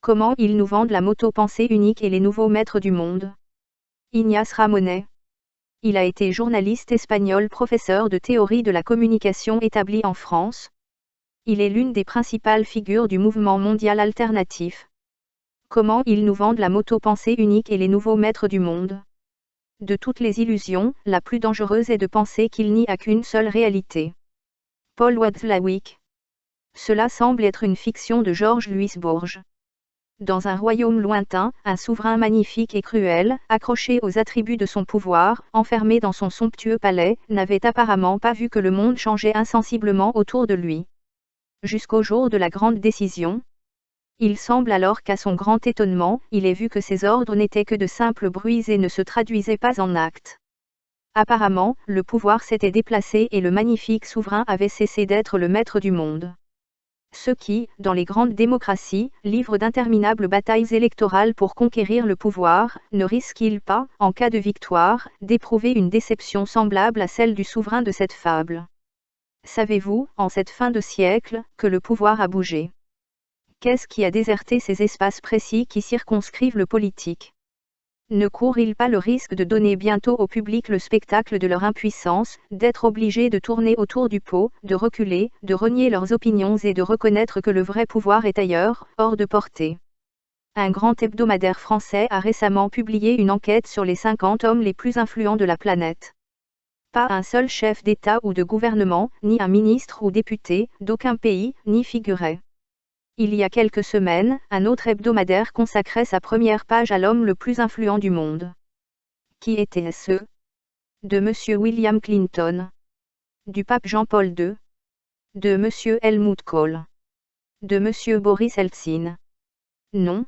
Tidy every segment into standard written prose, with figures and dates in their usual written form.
Comment ils nous vendent la moto pensée unique et les nouveaux maîtres du monde. Ignace Ramonet. Il a été journaliste espagnol, professeur de théorie de la communication établi en France. Il est l'une des principales figures du mouvement mondial alternatif. Comment ils nous vendent la moto pensée unique et les nouveaux maîtres du monde. De toutes les illusions, la plus dangereuse est de penser qu'il n'y a qu'une seule réalité. Paul Watzlawick. Cela semble être une fiction de George Louis Bourges. Dans un royaume lointain, un souverain magnifique et cruel, accroché aux attributs de son pouvoir, enfermé dans son somptueux palais, n'avait apparemment pas vu que le monde changeait insensiblement autour de lui. Jusqu'au jour de la grande décision. Il semble alors qu'à son grand étonnement, il ait vu que ses ordres n'étaient que de simples bruits et ne se traduisaient pas en actes. Apparemment, le pouvoir s'était déplacé et le magnifique souverain avait cessé d'être le maître du monde. Ceux qui, dans les grandes démocraties, livrent d'interminables batailles électorales pour conquérir le pouvoir, ne risquent-ils pas, en cas de victoire, d'éprouver une déception semblable à celle du souverain de cette fable? Savez-vous, en cette fin de siècle, que le pouvoir a bougé? Qu'est-ce qui a déserté ces espaces précis qui circonscrivent le politique? Ne courent-ils pas le risque de donner bientôt au public le spectacle de leur impuissance, d'être obligés de tourner autour du pot, de reculer, de renier leurs opinions et de reconnaître que le vrai pouvoir est ailleurs, hors de portée? Un grand hebdomadaire français a récemment publié une enquête sur les 50 hommes les plus influents de la planète. Pas un seul chef d'État ou de gouvernement, ni un ministre ou député, d'aucun pays, n'y figurait. Il y a quelques semaines, un autre hebdomadaire consacrait sa première page à l'homme le plus influent du monde. Qui était-ce? De M. William Clinton. Du pape Jean-Paul II. De M. Helmut Kohl. De M. Boris Eltsine. Non.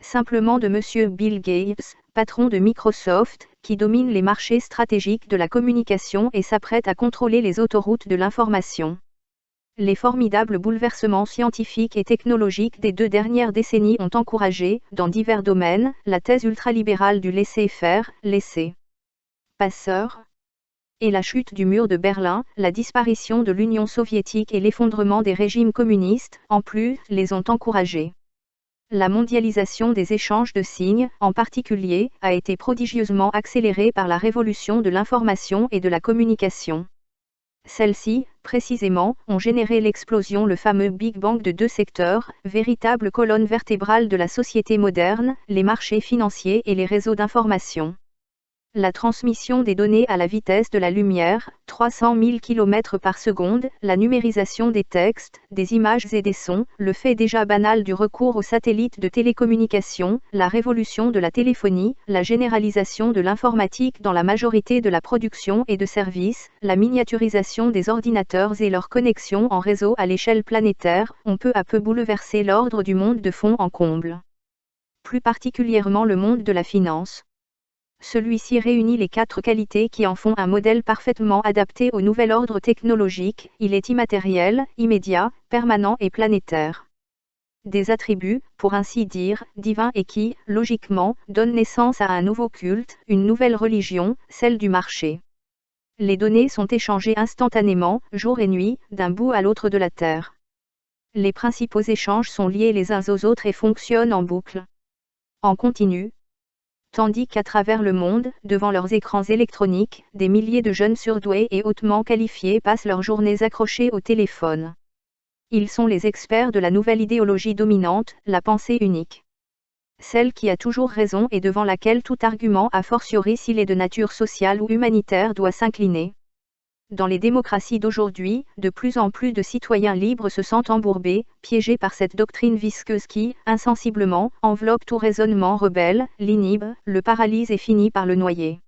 Simplement de M. Bill Gates, patron de Microsoft, qui domine les marchés stratégiques de la communication et s'apprête à contrôler les autoroutes de l'information. Les formidables bouleversements scientifiques et technologiques des 2 dernières décennies ont encouragé, dans divers domaines, la thèse ultralibérale du laisser-faire, laisser-passeur. Et la chute du mur de Berlin, la disparition de l'Union soviétique et l'effondrement des régimes communistes, en plus, les ont encouragés. La mondialisation des échanges de signes, en particulier, a été prodigieusement accélérée par la révolution de l'information et de la communication. Celles-ci, précisément, ont généré l'explosion, le fameux Big Bang de 2 secteurs, véritable colonne vertébrale de la société moderne, les marchés financiers et les réseaux d'information. La transmission des données à la vitesse de la lumière, 300 000 km par seconde, la numérisation des textes, des images et des sons, le fait déjà banal du recours aux satellites de télécommunication, la révolution de la téléphonie, la généralisation de l'informatique dans la majorité de la production et de services, la miniaturisation des ordinateurs et leur connexion en réseau à l'échelle planétaire, ont peu à peu bouleversé l'ordre du monde de fond en comble. Plus particulièrement le monde de la finance. Celui-ci réunit les 4 qualités qui en font un modèle parfaitement adapté au nouvel ordre technologique. Il est immatériel, immédiat, permanent et planétaire. Des attributs, pour ainsi dire, divins et qui, logiquement, donnent naissance à un nouveau culte, une nouvelle religion, celle du marché. Les données sont échangées instantanément, jour et nuit, d'un bout à l'autre de la Terre. Les principaux échanges sont liés les uns aux autres et fonctionnent en boucle. En continu. Tandis qu'à travers le monde, devant leurs écrans électroniques, des milliers de jeunes surdoués et hautement qualifiés passent leurs journées accrochés au téléphone. Ils sont les experts de la nouvelle idéologie dominante, la pensée unique. Celle qui a toujours raison et devant laquelle tout argument, a fortiori s'il est de nature sociale ou humanitaire, doit s'incliner. Dans les démocraties d'aujourd'hui, de plus en plus de citoyens libres se sentent embourbés, piégés par cette doctrine visqueuse qui, insensiblement, enveloppe tout raisonnement rebelle, l'inhibe, le paralyse et finit par le noyer.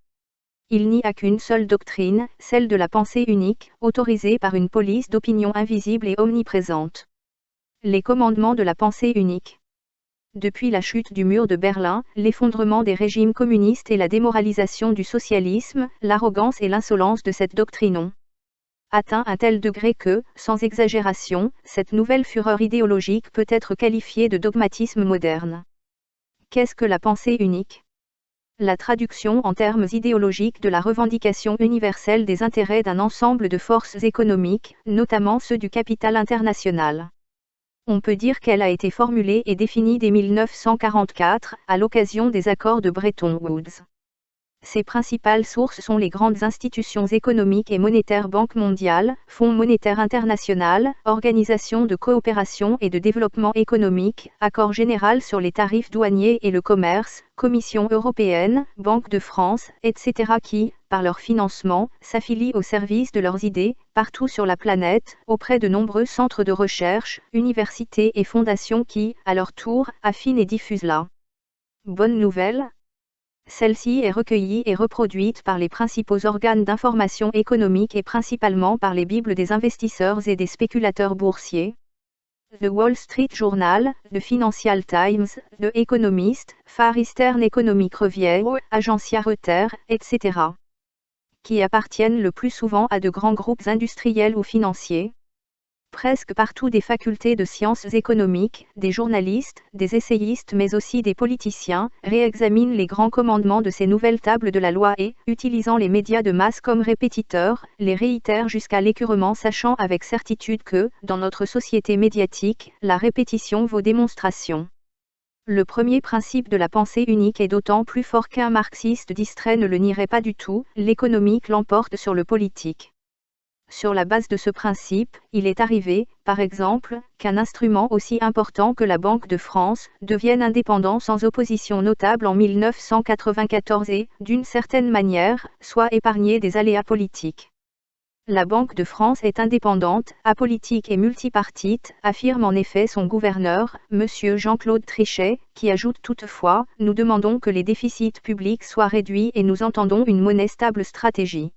Il n'y a qu'une seule doctrine, celle de la pensée unique, autorisée par une police d'opinion invisible et omniprésente. Les commandements de la pensée unique. Depuis la chute du mur de Berlin, l'effondrement des régimes communistes et la démoralisation du socialisme, l'arrogance et l'insolence de cette doctrine ont atteint un tel degré que, sans exagération, cette nouvelle fureur idéologique peut être qualifiée de dogmatisme moderne. Qu'est-ce que la pensée unique? La traduction en termes idéologiques de la revendication universelle des intérêts d'un ensemble de forces économiques, notamment ceux du capital international. On peut dire qu'elle a été formulée et définie dès 1944, à l'occasion des accords de Bretton Woods. Ses principales sources sont les grandes institutions économiques et monétaires, Banque mondiale, Fonds monétaire international, Organisation de coopération et de développement économique, Accord général sur les tarifs douaniers et le commerce, Commission européenne, Banque de France, etc. qui, par leur financement, s'affilient au service de leurs idées, partout sur la planète, auprès de nombreux centres de recherche, universités et fondations qui, à leur tour, affinent et diffusent la bonne nouvelle. Celle-ci est recueillie et reproduite par les principaux organes d'information économique et principalement par les bibles des investisseurs et des spéculateurs boursiers. The Wall Street Journal, The Financial Times, The Economist, Far Eastern Economic Review, Agencia Reuters, etc. qui appartiennent le plus souvent à de grands groupes industriels ou financiers. Presque partout des facultés de sciences économiques, des journalistes, des essayistes mais aussi des politiciens, réexaminent les grands commandements de ces nouvelles tables de la loi et, utilisant les médias de masse comme répétiteurs, les réitèrent jusqu'à l'écœurement, sachant avec certitude que, dans notre société médiatique, la répétition vaut démonstration. Le premier principe de la pensée unique est d'autant plus fort qu'un marxiste distrait ne le nierait pas du tout, l'économique l'emporte sur le politique. Sur la base de ce principe, il est arrivé, par exemple, qu'un instrument aussi important que la Banque de France devienne indépendant sans opposition notable en 1994 et, d'une certaine manière, soit épargné des aléas politiques. La Banque de France est indépendante, apolitique et multipartite, affirme en effet son gouverneur, M. Jean-Claude Trichet, qui ajoute toutefois, nous demandons que les déficits publics soient réduits et nous entendons une monnaie stable stratégie.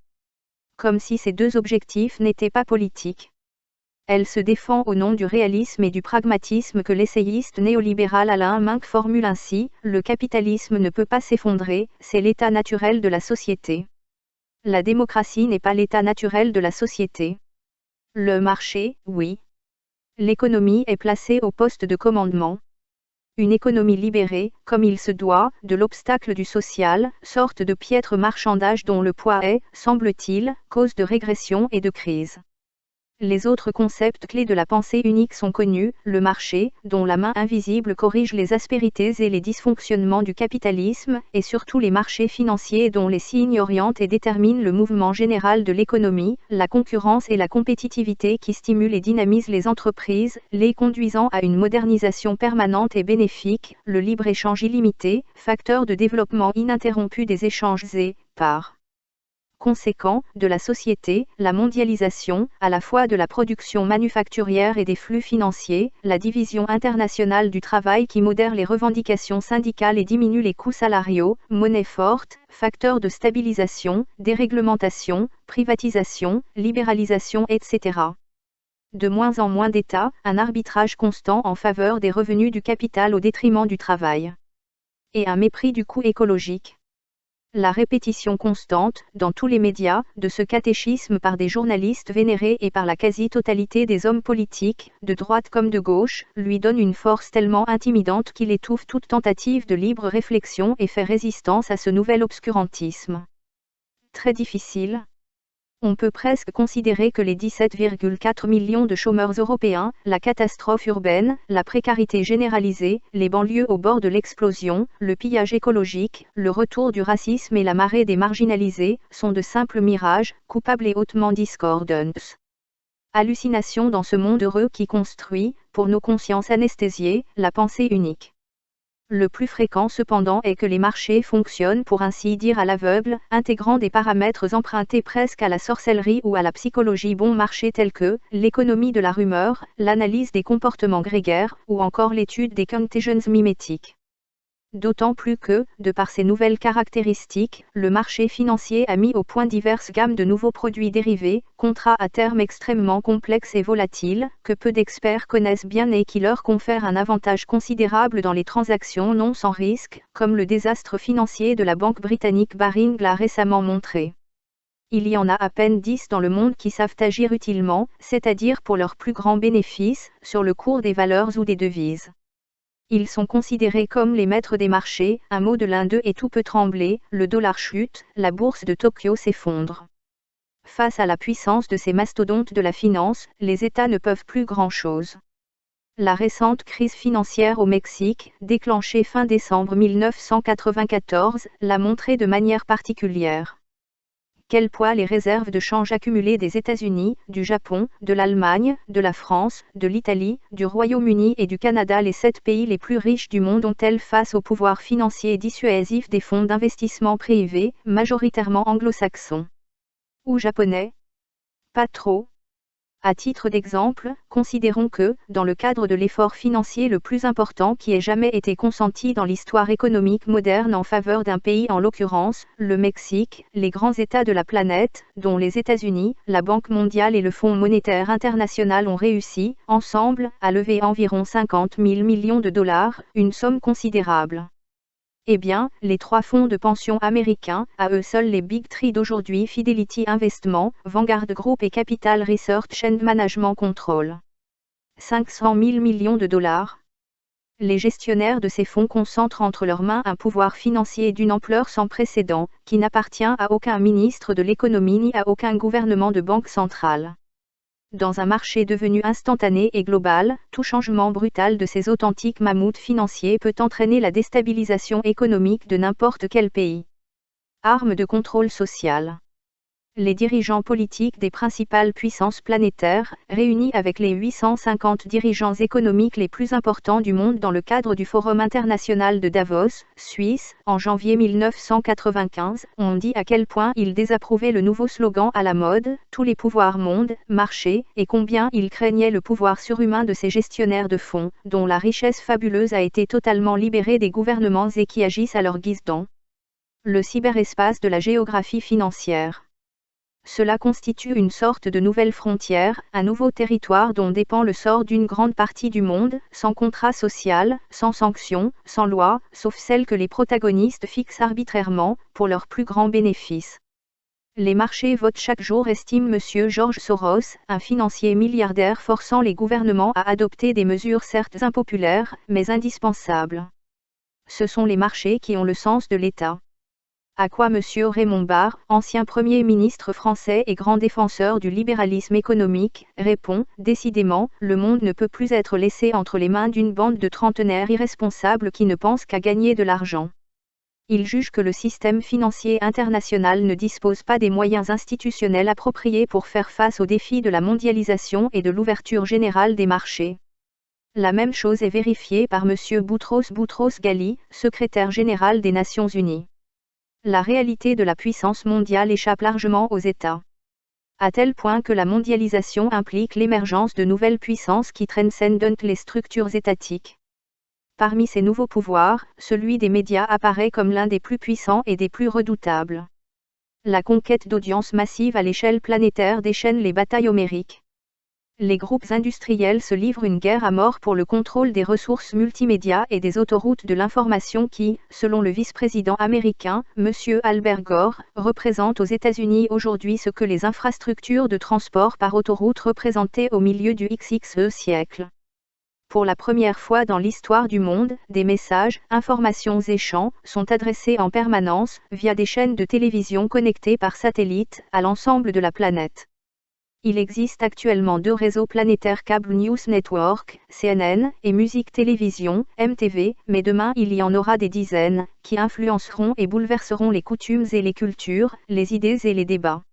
Comme si ces deux objectifs n'étaient pas politiques. Elle se défend au nom du réalisme et du pragmatisme que l'essayiste néolibéral Alain Minck formule ainsi, le capitalisme ne peut pas s'effondrer, c'est l'état naturel de la société. La démocratie n'est pas l'état naturel de la société. Le marché, oui. L'économie est placée au poste de commandement. Une économie libérée, comme il se doit, de l'obstacle du social, sorte de piètre marchandage dont le poids est, semble-t-il, cause de régression et de crise. Les autres concepts clés de la pensée unique sont connus, le marché, dont la main invisible corrige les aspérités et les dysfonctionnements du capitalisme, et surtout les marchés financiers dont les signes orientent et déterminent le mouvement général de l'économie, la concurrence et la compétitivité qui stimulent et dynamisent les entreprises, les conduisant à une modernisation permanente et bénéfique, le libre-échange illimité, facteur de développement ininterrompu des échanges et, par conséquent, de la société, la mondialisation, à la fois de la production manufacturière et des flux financiers, la division internationale du travail qui modère les revendications syndicales et diminue les coûts salariaux, monnaie forte, facteur de stabilisation, déréglementation, privatisation, libéralisation, etc. De moins en moins d'États, un arbitrage constant en faveur des revenus du capital au détriment du travail. Et un mépris du coût écologique. La répétition constante, dans tous les médias, de ce catéchisme par des journalistes vénérés et par la quasi-totalité des hommes politiques, de droite comme de gauche, lui donne une force tellement intimidante qu'il étouffe toute tentative de libre réflexion et fait résistance à ce nouvel obscurantisme. Très difficile. On peut presque considérer que les 17,4 millions de chômeurs européens, la catastrophe urbaine, la précarité généralisée, les banlieues au bord de l'explosion, le pillage écologique, le retour du racisme et la marée des marginalisés, sont de simples mirages, coupables et hautement discordants. Hallucination dans ce monde heureux qui construit, pour nos consciences anesthésiées, la pensée unique. Le plus fréquent cependant est que les marchés fonctionnent pour ainsi dire à l'aveugle, intégrant des paramètres empruntés presque à la sorcellerie ou à la psychologie bon marché tels que l'économie de la rumeur, l'analyse des comportements grégaires ou encore l'étude des contagions mimétiques. D'autant plus que, de par ces nouvelles caractéristiques, le marché financier a mis au point diverses gammes de nouveaux produits dérivés, contrats à terme extrêmement complexes et volatiles, que peu d'experts connaissent bien et qui leur confèrent un avantage considérable dans les transactions non sans risque, comme le désastre financier de la banque britannique Baring l'a récemment montré. Il y en a à peine 10 dans le monde qui savent agir utilement, c'est-à-dire pour leur plus grand bénéfice, sur le cours des valeurs ou des devises. Ils sont considérés comme les maîtres des marchés, un mot de l'un d'eux et tout peut trembler, le dollar chute, la bourse de Tokyo s'effondre. Face à la puissance de ces mastodontes de la finance, les États ne peuvent plus grand-chose. La récente crise financière au Mexique, déclenchée fin décembre 1994, l'a montré de manière particulière. Quel poids les réserves de change accumulées des États-Unis, du Japon, de l'Allemagne, de la France, de l'Italie, du Royaume-Uni et du Canada, les 7 pays les plus riches du monde, ont-elles face au pouvoir financier dissuasif des fonds d'investissement privés, majoritairement anglo-saxons ou japonais? Pas trop. À titre d'exemple, considérons que, dans le cadre de l'effort financier le plus important qui ait jamais été consenti dans l'histoire économique moderne en faveur d'un pays, en l'occurrence, le Mexique, les grands États de la planète, dont les États-Unis, la Banque mondiale et le Fonds monétaire international ont réussi, ensemble, à lever environ 50 000 millions de dollars, une somme considérable. Eh bien, les 3 fonds de pension américains, à eux seuls les Big Three d'aujourd'hui, Fidelity Investment, Vanguard Group et Capital Research and Management Control. 500 000 millions de dollars. Les gestionnaires de ces fonds concentrent entre leurs mains un pouvoir financier d'une ampleur sans précédent, qui n'appartient à aucun ministre de l'économie ni à aucun gouvernement de banque centrale. Dans un marché devenu instantané et global, tout changement brutal de ces authentiques mammouths financiers peut entraîner la déstabilisation économique de n'importe quel pays. Arme de contrôle social. Les dirigeants politiques des principales puissances planétaires, réunis avec les 850 dirigeants économiques les plus importants du monde dans le cadre du Forum international de Davos, Suisse, en janvier 1995, ont dit à quel point ils désapprouvaient le nouveau slogan à la mode, tous les pouvoirs monde, marché, et combien ils craignaient le pouvoir surhumain de ces gestionnaires de fonds, dont la richesse fabuleuse a été totalement libérée des gouvernements et qui agissent à leur guise dans le cyberespace de la géographie financière. Cela constitue une sorte de nouvelle frontière, un nouveau territoire dont dépend le sort d'une grande partie du monde, sans contrat social, sans sanction, sans loi, sauf celle que les protagonistes fixent arbitrairement, pour leur plus grand bénéfice. Les marchés votent chaque jour, estime M. George Soros, un financier milliardaire forçant les gouvernements à adopter des mesures certes impopulaires, mais indispensables. Ce sont les marchés qui ont le sens de l'État. À quoi M. Raymond Barre, ancien Premier ministre français et grand défenseur du libéralisme économique, répond « Décidément, le monde ne peut plus être laissé entre les mains d'une bande de trentenaires irresponsables qui ne pensent qu'à gagner de l'argent. » Il juge que le système financier international ne dispose pas des moyens institutionnels appropriés pour faire face aux défis de la mondialisation et de l'ouverture générale des marchés. La même chose est vérifiée par M. Boutros-Ghali, secrétaire général des Nations Unies. La réalité de la puissance mondiale échappe largement aux États. À tel point que la mondialisation implique l'émergence de nouvelles puissances qui transcendent les structures étatiques. Parmi ces nouveaux pouvoirs, celui des médias apparaît comme l'un des plus puissants et des plus redoutables. La conquête d'audience massive à l'échelle planétaire déchaîne les batailles homériques. Les groupes industriels se livrent une guerre à mort pour le contrôle des ressources multimédia et des autoroutes de l'information qui, selon le vice-président américain, M. Albert Gore, représentent aux États-Unis aujourd'hui ce que les infrastructures de transport par autoroute représentaient au milieu du XXe siècle. Pour la première fois dans l'histoire du monde, des messages, informations et chants sont adressés en permanence, via des chaînes de télévision connectées par satellite, à l'ensemble de la planète. Il existe actuellement 2 réseaux planétaires Cable News Network, CNN, et Musique Télévision, MTV, mais demain il y en aura des dizaines, qui influenceront et bouleverseront les coutumes et les cultures, les idées et les débats.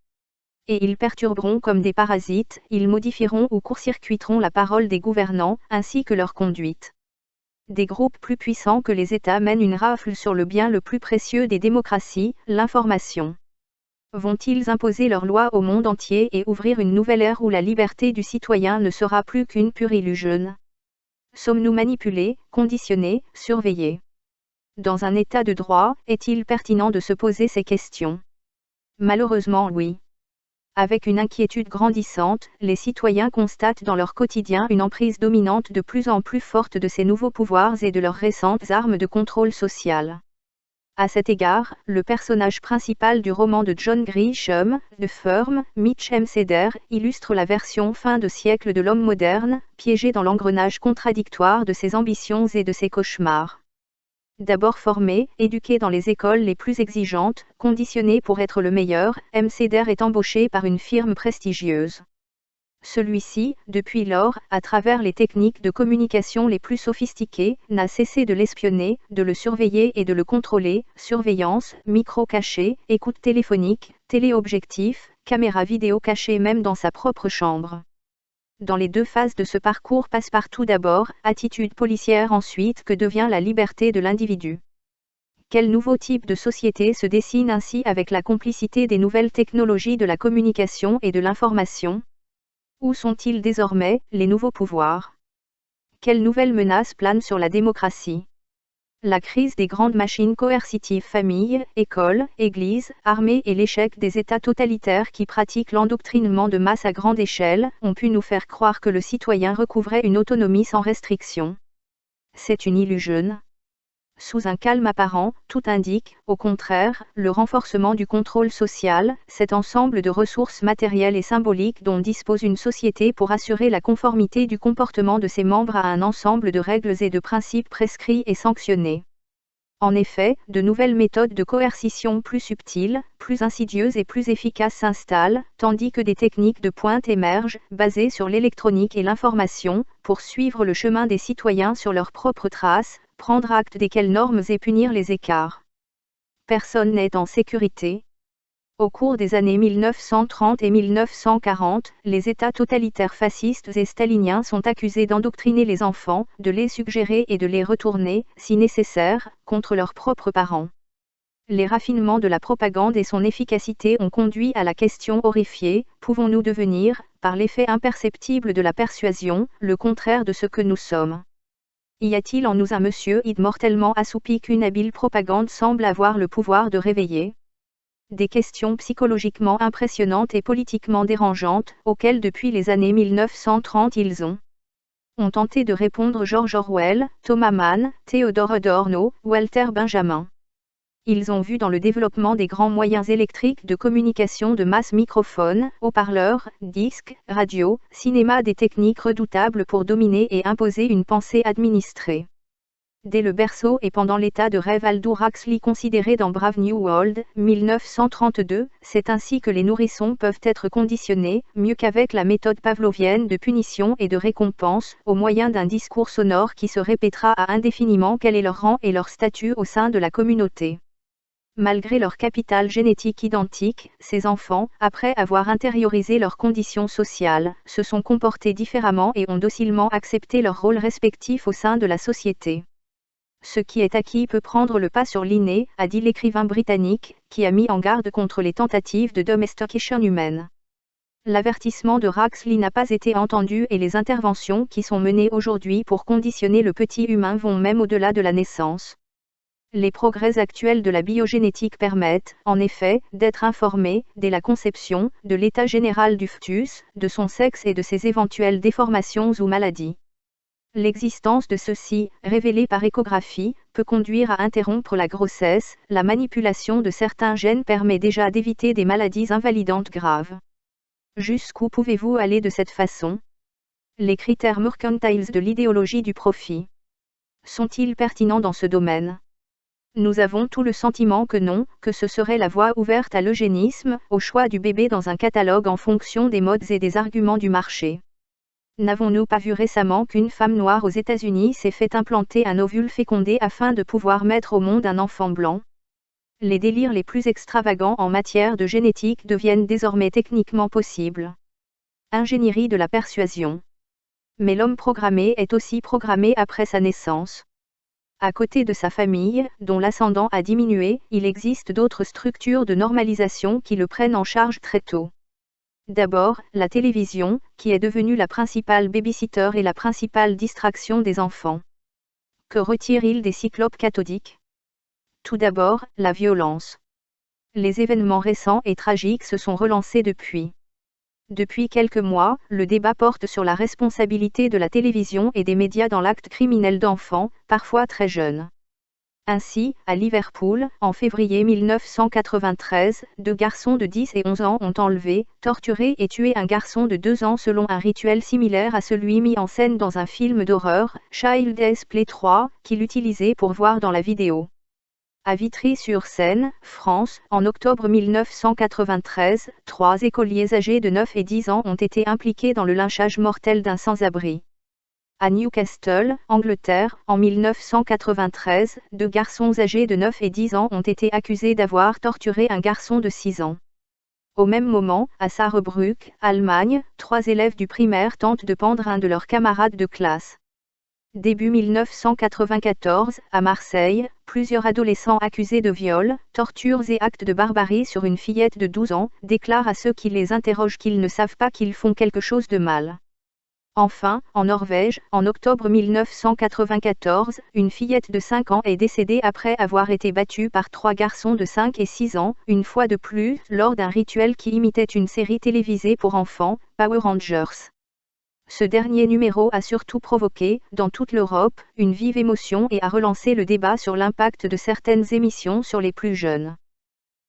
Et ils perturberont comme des parasites, ils modifieront ou court-circuiteront la parole des gouvernants, ainsi que leur conduite. Des groupes plus puissants que les États mènent une rafle sur le bien le plus précieux des démocraties, l'information. Vont-ils imposer leurs lois au monde entier et ouvrir une nouvelle ère où la liberté du citoyen ne sera plus qu'une pure illusion? Sommes-nous manipulés, conditionnés, surveillés? Dans un état de droit, est-il pertinent de se poser ces questions? Malheureusement oui. Avec une inquiétude grandissante, les citoyens constatent dans leur quotidien une emprise dominante de plus en plus forte de ces nouveaux pouvoirs et de leurs récentes armes de contrôle social. À cet égard, le personnage principal du roman de John Grisham, The Firm, Mitch Hemseder, illustre la version fin de siècle de l'homme moderne, piégé dans l'engrenage contradictoire de ses ambitions et de ses cauchemars. D'abord formé, éduqué dans les écoles les plus exigeantes, conditionné pour être le meilleur, Hemseder est embauché par une firme prestigieuse. Celui-ci, depuis lors, à travers les techniques de communication les plus sophistiquées, n'a cessé de l'espionner, de le surveiller et de le contrôler, surveillance, micro caché, écoute téléphonique, téléobjectif, caméra vidéo cachée même dans sa propre chambre. Dans les deux phases de ce parcours passe-partout d'abord, attitude policière ensuite, que devient la liberté de l'individu. Quel nouveau type de société se dessine ainsi avec la complicité des nouvelles technologies de la communication et de l'information ? Où sont-ils désormais, les nouveaux pouvoirs? Quelles nouvelles menaces planent sur la démocratie? La crise des grandes machines coercitives familles, écoles, églises, armées et l'échec des États totalitaires qui pratiquent l'endoctrinement de masse à grande échelle, ont pu nous faire croire que le citoyen recouvrait une autonomie sans restriction. C'est une illusion. Sous un calme apparent, tout indique, au contraire, le renforcement du contrôle social, cet ensemble de ressources matérielles et symboliques dont dispose une société pour assurer la conformité du comportement de ses membres à un ensemble de règles et de principes prescrits et sanctionnés. En effet, de nouvelles méthodes de coercition plus subtiles, plus insidieuses et plus efficaces s'installent, tandis que des techniques de pointe émergent, basées sur l'électronique et l'information, pour suivre le chemin des citoyens sur leurs propres traces, prendre acte desquelles normes et punir les écarts. Personne n'est en sécurité. Au cours des années 1930 et 1940, les États totalitaires fascistes et staliniens sont accusés d'endoctriner les enfants, de les suggérer et de les retourner, si nécessaire, contre leurs propres parents. Les raffinements de la propagande et son efficacité ont conduit à la question horrifiée, pouvons-nous devenir, par l'effet imperceptible de la persuasion, le contraire de ce que nous sommes ? Y a-t-il en nous un monsieur id mortellement assoupi qu'une habile propagande semble avoir le pouvoir de réveiller ? Des questions psychologiquement impressionnantes et politiquement dérangeantes, auxquelles depuis les années 1930 ils ont tenté de répondre George Orwell, Thomas Mann, Theodore Adorno, Walter Benjamin. Ils ont vu dans le développement des grands moyens électriques de communication de masse microphones, haut-parleurs, disques, radio, cinéma des techniques redoutables pour dominer et imposer une pensée administrée. Dès le berceau et pendant l'état de rêve Aldous Huxley considéré dans Brave New World, 1932, c'est ainsi que les nourrissons peuvent être conditionnés, mieux qu'avec la méthode pavlovienne de punition et de récompense, au moyen d'un discours sonore qui se répétera à indéfiniment quel est leur rang et leur statut au sein de la communauté. Malgré leur capital génétique identique, ces enfants, après avoir intériorisé leurs conditions sociales, se sont comportés différemment et ont docilement accepté leur rôle respectif au sein de la société. Ce qui est acquis peut prendre le pas sur l'inné, a dit l'écrivain britannique, qui a mis en garde contre les tentatives de domestication humaine. L'avertissement de Huxley n'a pas été entendu et les interventions qui sont menées aujourd'hui pour conditionner le petit humain vont même au-delà de la naissance. Les progrès actuels de la biogénétique permettent, en effet, d'être informé, dès la conception, de l'état général du fœtus, de son sexe et de ses éventuelles déformations ou maladies. L'existence de ceux-ci, révélée par échographie, peut conduire à interrompre la grossesse, la manipulation de certains gènes permet déjà d'éviter des maladies invalidantes graves. Jusqu'où pouvez-vous aller de cette façon ? Les critères mercantiles de l'idéologie du profit sont-ils pertinents dans ce domaine ? Nous avons tout le sentiment que non, que ce serait la voie ouverte à l'eugénisme, au choix du bébé dans un catalogue en fonction des modes et des arguments du marché. N'avons-nous pas vu récemment qu'une femme noire aux États-Unis s'est fait implanter un ovule fécondé afin de pouvoir mettre au monde un enfant blanc ? Les délires les plus extravagants en matière de génétique deviennent désormais techniquement possibles. Ingénierie de la persuasion. Mais l'homme programmé est aussi programmé après sa naissance. À côté de sa famille, dont l'ascendant a diminué, il existe d'autres structures de normalisation qui le prennent en charge très tôt. D'abord, la télévision, qui est devenue la principale babysitter et la principale distraction des enfants. Que retire-t-il des cyclopes cathodiques ? Tout d'abord, la violence. Les événements récents et tragiques se sont relancés depuis. Depuis quelques mois, le débat porte sur la responsabilité de la télévision et des médias dans l'acte criminel d'enfants, parfois très jeunes. Ainsi, à Liverpool, en février 1993, 2 garçons de 10 et 11 ans ont enlevé, torturé et tué un garçon de 2 ans selon un rituel similaire à celui mis en scène dans un film d'horreur, Child's Play 3, qu'il utilisait pour voir dans la vidéo. À Vitry-sur-Seine, France, en octobre 1993, 3 écoliers âgés de 9 et 10 ans ont été impliqués dans le lynchage mortel d'un sans-abri. À Newcastle, Angleterre, en 1993, 2 garçons âgés de 9 et 10 ans ont été accusés d'avoir torturé un garçon de 6 ans. Au même moment, à Saarbrück, Allemagne, 3 élèves du primaire tentent de pendre un de leurs camarades de classe. Début 1994, à Marseille, plusieurs adolescents accusés de viols, tortures et actes de barbarie sur une fillette de 12 ans, déclarent à ceux qui les interrogent qu'ils ne savent pas qu'ils font quelque chose de mal. Enfin, en Norvège, en octobre 1994, une fillette de 5 ans est décédée après avoir été battue par 3 garçons de 5 et 6 ans, une fois de plus, lors d'un rituel qui imitait une série télévisée pour enfants, Power Rangers. Ce dernier numéro a surtout provoqué, dans toute l'Europe, une vive émotion et a relancé le débat sur l'impact de certaines émissions sur les plus jeunes.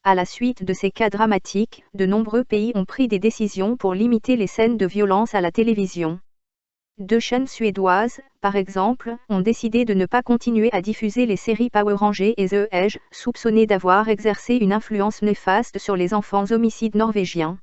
À la suite de ces cas dramatiques, de nombreux pays ont pris des décisions pour limiter les scènes de violence à la télévision. 2 chaînes suédoises, par exemple, ont décidé de ne pas continuer à diffuser les séries Power Rangers et The Edge, soupçonnées d'avoir exercé une influence néfaste sur les enfants homicides norvégiens.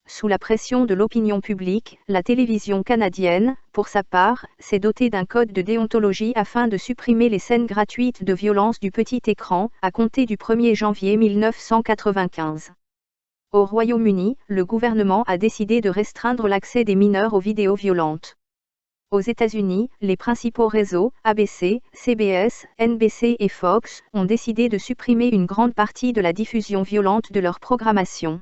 Sous la pression de l'opinion publique, la télévision canadienne, pour sa part, s'est dotée d'un code de déontologie afin de supprimer les scènes gratuites de violence du petit écran, à compter du 1er janvier 1995. Au Royaume-Uni, le gouvernement a décidé de restreindre l'accès des mineurs aux vidéos violentes. Aux États-Unis, les principaux réseaux, ABC, CBS, NBC et Fox, ont décidé de supprimer une grande partie de la diffusion violente de leur programmation.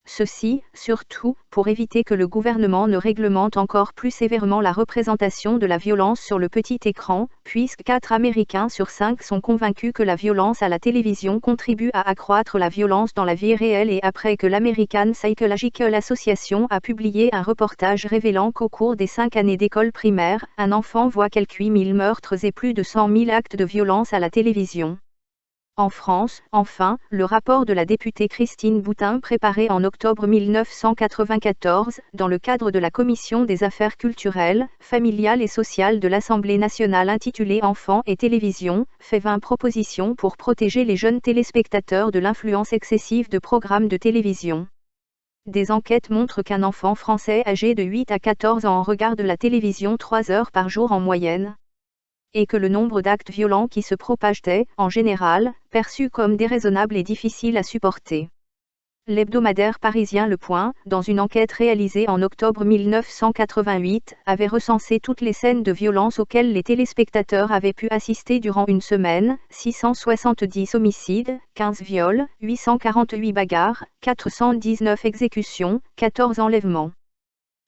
Ceci, surtout, pour éviter que le gouvernement ne réglemente encore plus sévèrement la représentation de la violence sur le petit écran, puisque 4 Américains sur 5 sont convaincus que la violence à la télévision contribue à accroître la violence dans la vie réelle et après que l'American Psychological Association a publié un reportage révélant qu'au cours des 5 années d'école primaire, un enfant voit quelques 8000 meurtres et plus de 100 000 actes de violence à la télévision. En France, enfin, le rapport de la députée Christine Boutin préparé en octobre 1994, dans le cadre de la Commission des affaires culturelles, familiales et sociales de l'Assemblée nationale intitulé Enfants et télévision, fait 20 propositions pour protéger les jeunes téléspectateurs de l'influence excessive de programmes de télévision. Des enquêtes montrent qu'un enfant français âgé de 8 à 14 ans regarde la télévision 3 heures par jour en moyenne. Et que le nombre d'actes violents qui se propagent est, en général, perçu comme déraisonnable et difficile à supporter. L'hebdomadaire parisien Le Point, dans une enquête réalisée en octobre 1988, avait recensé toutes les scènes de violence auxquelles les téléspectateurs avaient pu assister durant une semaine, 670 homicides, 15 viols, 848 bagarres, 419 exécutions, 14 enlèvements.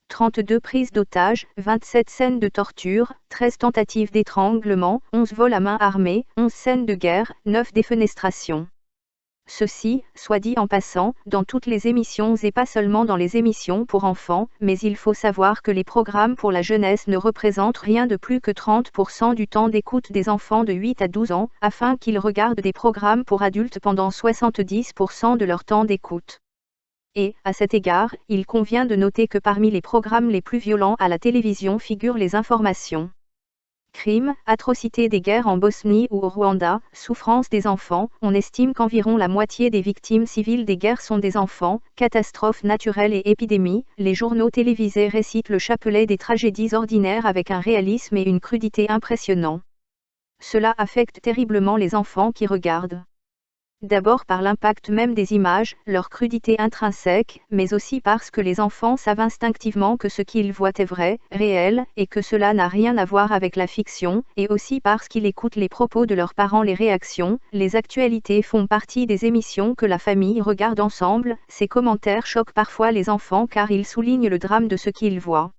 32 prises d'otages, 27 scènes de torture, 13 tentatives d'étranglement, 11 vols à main armée, 11 scènes de guerre, 9 défenestrations. Ceci, soit dit en passant, dans toutes les émissions et pas seulement dans les émissions pour enfants, mais il faut savoir que les programmes pour la jeunesse ne représentent rien de plus que 30% du temps d'écoute des enfants de 8 à 12 ans, afin qu'ils regardent des programmes pour adultes pendant 70% de leur temps d'écoute. Et, à cet égard, il convient de noter que parmi les programmes les plus violents à la télévision figurent les informations. Crimes, atrocités des guerres en Bosnie ou au Rwanda, souffrance des enfants, on estime qu'environ la moitié des victimes civiles des guerres sont des enfants, catastrophes naturelles et épidémies, les journaux télévisés récitent le chapelet des tragédies ordinaires avec un réalisme et une crudité impressionnants. Cela affecte terriblement les enfants qui regardent. D'abord par l'impact même des images, leur crudité intrinsèque, mais aussi parce que les enfants savent instinctivement que ce qu'ils voient est vrai, réel, et que cela n'a rien à voir avec la fiction, et aussi parce qu'ils écoutent les propos de leurs parents, les réactions, les actualités font partie des émissions que la famille regarde ensemble, ces commentaires choquent parfois les enfants car ils soulignent le drame de ce qu'ils voient.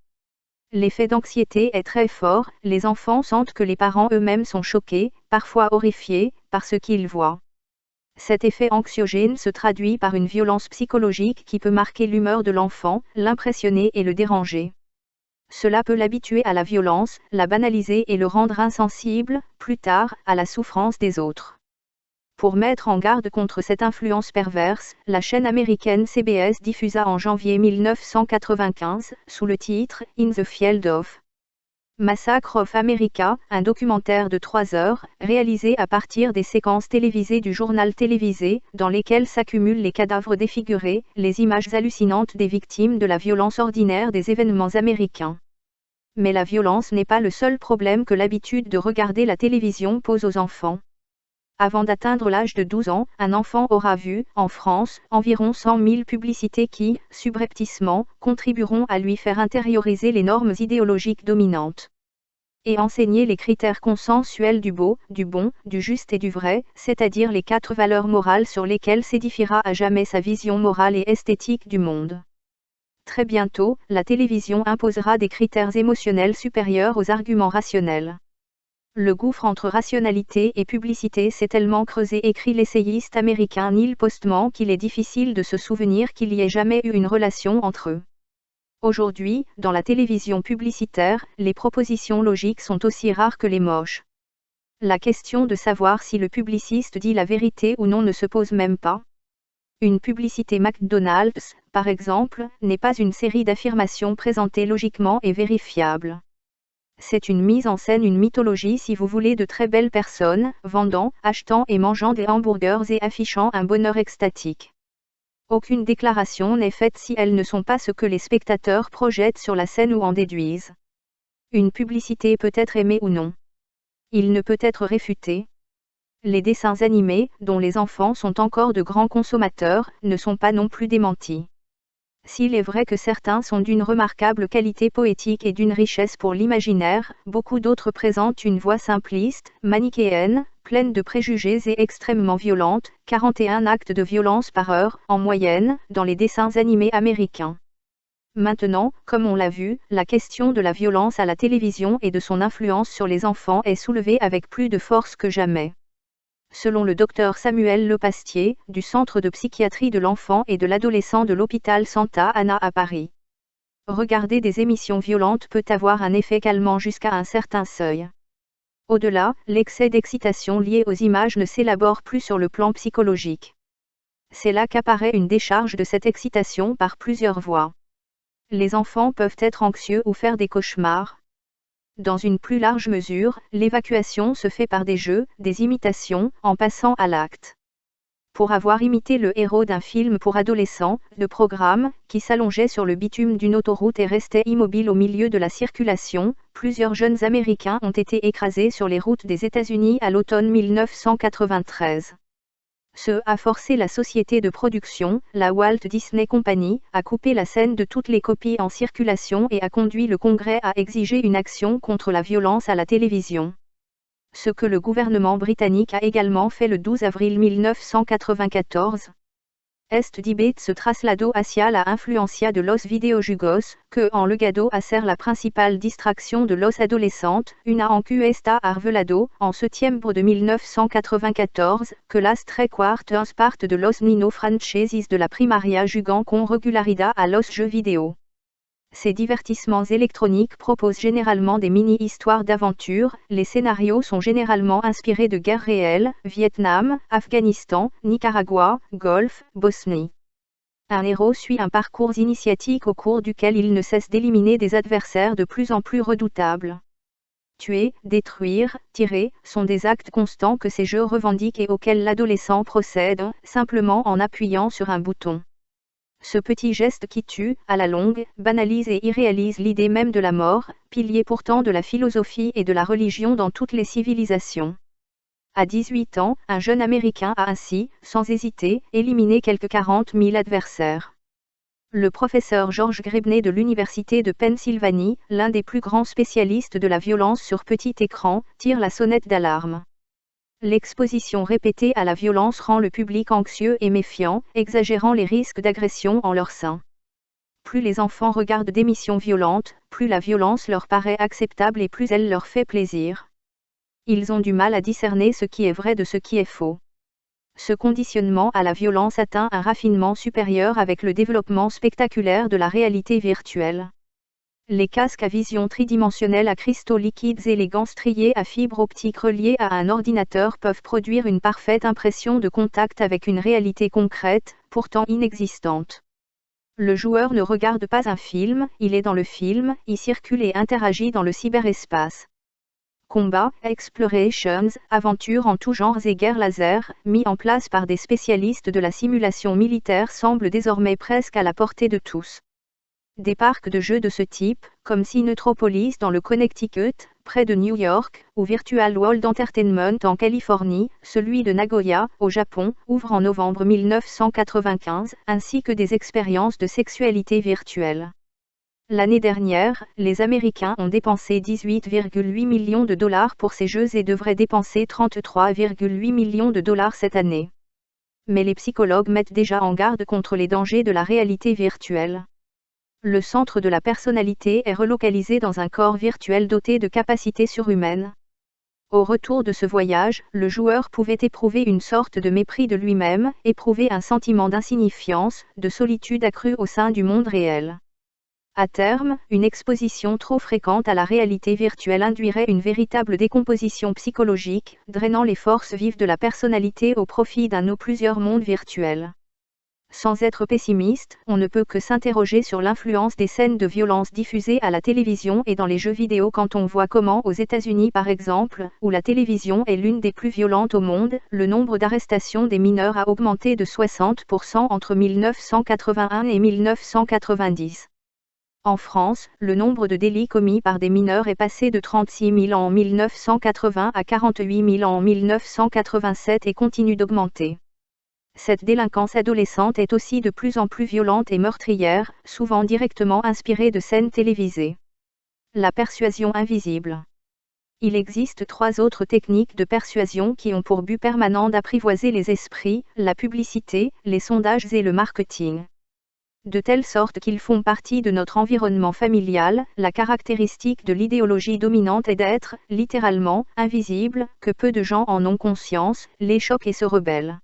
L'effet d'anxiété est très fort, les enfants sentent que les parents eux-mêmes sont choqués, parfois horrifiés, par ce qu'ils voient. Cet effet anxiogène se traduit par une violence psychologique qui peut marquer l'humeur de l'enfant, l'impressionner et le déranger. Cela peut l'habituer à la violence, la banaliser et le rendre insensible, plus tard, à la souffrance des autres. Pour mettre en garde contre cette influence perverse, la chaîne américaine CBS diffusa en janvier 1995, sous le titre « In the Field of Massacre of America, un documentaire de 3 heures, réalisé à partir des séquences télévisées du journal télévisé, dans lesquelles s'accumulent les cadavres défigurés, les images hallucinantes des victimes de la violence ordinaire des événements américains. Mais la violence n'est pas le seul problème que l'habitude de regarder la télévision pose aux enfants. Avant d'atteindre l'âge de 12 ans, un enfant aura vu, en France, environ 100 000 publicités qui, subrepticement, contribueront à lui faire intérioriser les normes idéologiques dominantes. Et enseigner les critères consensuels du beau, du bon, du juste et du vrai, c'est-à-dire les 4 valeurs morales sur lesquelles s'édifiera à jamais sa vision morale et esthétique du monde. Très bientôt, la télévision imposera des critères émotionnels supérieurs aux arguments rationnels. Le gouffre entre rationalité et publicité s'est tellement creusé, écrit l'essayiste américain Neil Postman, qu'il est difficile de se souvenir qu'il y ait jamais eu une relation entre eux. Aujourd'hui, dans la télévision publicitaire, les propositions logiques sont aussi rares que les moches. La question de savoir si le publiciste dit la vérité ou non ne se pose même pas. Une publicité McDonald's, par exemple, n'est pas une série d'affirmations présentées logiquement et vérifiables. C'est une mise en scène, une mythologie si vous voulez, de très belles personnes, vendant, achetant et mangeant des hamburgers et affichant un bonheur extatique. Aucune déclaration n'est faite si elles ne sont pas ce que les spectateurs projettent sur la scène ou en déduisent. Une publicité peut être aimée ou non. Il ne peut être réfuté. Les dessins animés, dont les enfants sont encore de grands consommateurs, ne sont pas non plus démentis. S'il est vrai que certains sont d'une remarquable qualité poétique et d'une richesse pour l'imaginaire, beaucoup d'autres présentent une voix simpliste, manichéenne, pleine de préjugés et extrêmement violente, 41 actes de violence par heure, en moyenne, dans les dessins animés américains. Maintenant, comme on l'a vu, la question de la violence à la télévision et de son influence sur les enfants est soulevée avec plus de force que jamais. Selon le docteur Samuel Lepastier, du Centre de psychiatrie de l'enfant et de l'adolescent de l'hôpital Santa Ana à Paris. Regarder des émissions violentes peut avoir un effet calmant jusqu'à un certain seuil. Au-delà, l'excès d'excitation lié aux images ne s'élabore plus sur le plan psychologique. C'est là qu'apparaît une décharge de cette excitation par plusieurs voies. Les enfants peuvent être anxieux ou faire des cauchemars. Dans une plus large mesure, l'évacuation se fait par des jeux, des imitations, en passant à l'acte. Pour avoir imité le héros d'un film pour adolescents, le programme, qui s'allongeait sur le bitume d'une autoroute et restait immobile au milieu de la circulation, plusieurs jeunes Américains ont été écrasés sur les routes des États-Unis à l'automne 1993. Ce a forcé la société de production, la Walt Disney Company, à couper la scène de toutes les copies en circulation et a conduit le Congrès à exiger une action contre la violence à la télévision. Ce que le gouvernement britannique a également fait le 12 avril 1994. Este debate se traslado hacia la influencia de los videojuegos, que en legado a ser la principal distracción de los adolescentes, una encuesta ha revelado, en septiembre de 1994, que las 3/4 partes de los niños franceses de la primaria juegan con regularidad a los jeux vidéo. Ces divertissements électroniques proposent généralement des mini-histoires d'aventure, les scénarios sont généralement inspirés de guerres réelles, Vietnam, Afghanistan, Nicaragua, Golfe, Bosnie. Un héros suit un parcours initiatique au cours duquel il ne cesse d'éliminer des adversaires de plus en plus redoutables. Tuer, détruire, tirer, sont des actes constants que ces jeux revendiquent et auxquels l'adolescent procède, simplement en appuyant sur un bouton. Ce petit geste qui tue, à la longue, banalise et irréalise l'idée même de la mort, pilier pourtant de la philosophie et de la religion dans toutes les civilisations. À 18 ans, un jeune Américain a ainsi, sans hésiter, éliminé quelques 40 000 adversaires. Le professeur George Grebney de l'Université de Pennsylvanie, l'un des plus grands spécialistes de la violence sur petit écran, tire la sonnette d'alarme. L'exposition répétée à la violence rend le public anxieux et méfiant, exagérant les risques d'agression en leur sein. Plus les enfants regardent d'émissions violentes, plus la violence leur paraît acceptable et plus elle leur fait plaisir. Ils ont du mal à discerner ce qui est vrai de ce qui est faux. Ce conditionnement à la violence atteint un raffinement supérieur avec le développement spectaculaire de la réalité virtuelle. Les casques à vision tridimensionnelle à cristaux liquides et les gants striés à fibres optiques reliés à un ordinateur peuvent produire une parfaite impression de contact avec une réalité concrète, pourtant inexistante. Le joueur ne regarde pas un film, il est dans le film, y circule et interagit dans le cyberespace. Combats, explorations, aventures en tous genres et guerres laser, mis en place par des spécialistes de la simulation militaire semblent désormais presque à la portée de tous. Des parcs de jeux de ce type, comme Cinetropolis dans le Connecticut, près de New York, ou Virtual World Entertainment en Californie, celui de Nagoya, au Japon, ouvrent en novembre 1995, ainsi que des expériences de sexualité virtuelle. L'année dernière, les Américains ont dépensé 18,8 millions de dollars pour ces jeux et devraient dépenser 33,8 millions de dollars cette année. Mais les psychologues mettent déjà en garde contre les dangers de la réalité virtuelle. Le centre de la personnalité est relocalisé dans un corps virtuel doté de capacités surhumaines. Au retour de ce voyage, le joueur pouvait éprouver une sorte de mépris de lui-même, éprouver un sentiment d'insignifiance, de solitude accrue au sein du monde réel. À terme, une exposition trop fréquente à la réalité virtuelle induirait une véritable décomposition psychologique, drainant les forces vives de la personnalité au profit d'un ou plusieurs mondes virtuels. Sans être pessimiste, on ne peut que s'interroger sur l'influence des scènes de violence diffusées à la télévision et dans les jeux vidéo quand on voit comment aux États-Unis par exemple, où la télévision est l'une des plus violentes au monde, le nombre d'arrestations des mineurs a augmenté de 60% entre 1981 et 1990. En France, le nombre de délits commis par des mineurs est passé de 36 000 en 1980 à 48 000 en 1987 et continue d'augmenter. Cette délinquance adolescente est aussi de plus en plus violente et meurtrière, souvent directement inspirée de scènes télévisées. La persuasion invisible. Il existe 3 autres techniques de persuasion qui ont pour but permanent d'apprivoiser les esprits, la publicité, les sondages et le marketing. De telle sorte qu'ils font partie de notre environnement familial, la caractéristique de l'idéologie dominante est d'être, littéralement, invisible, que peu de gens en ont conscience, les choquent et se rebellent.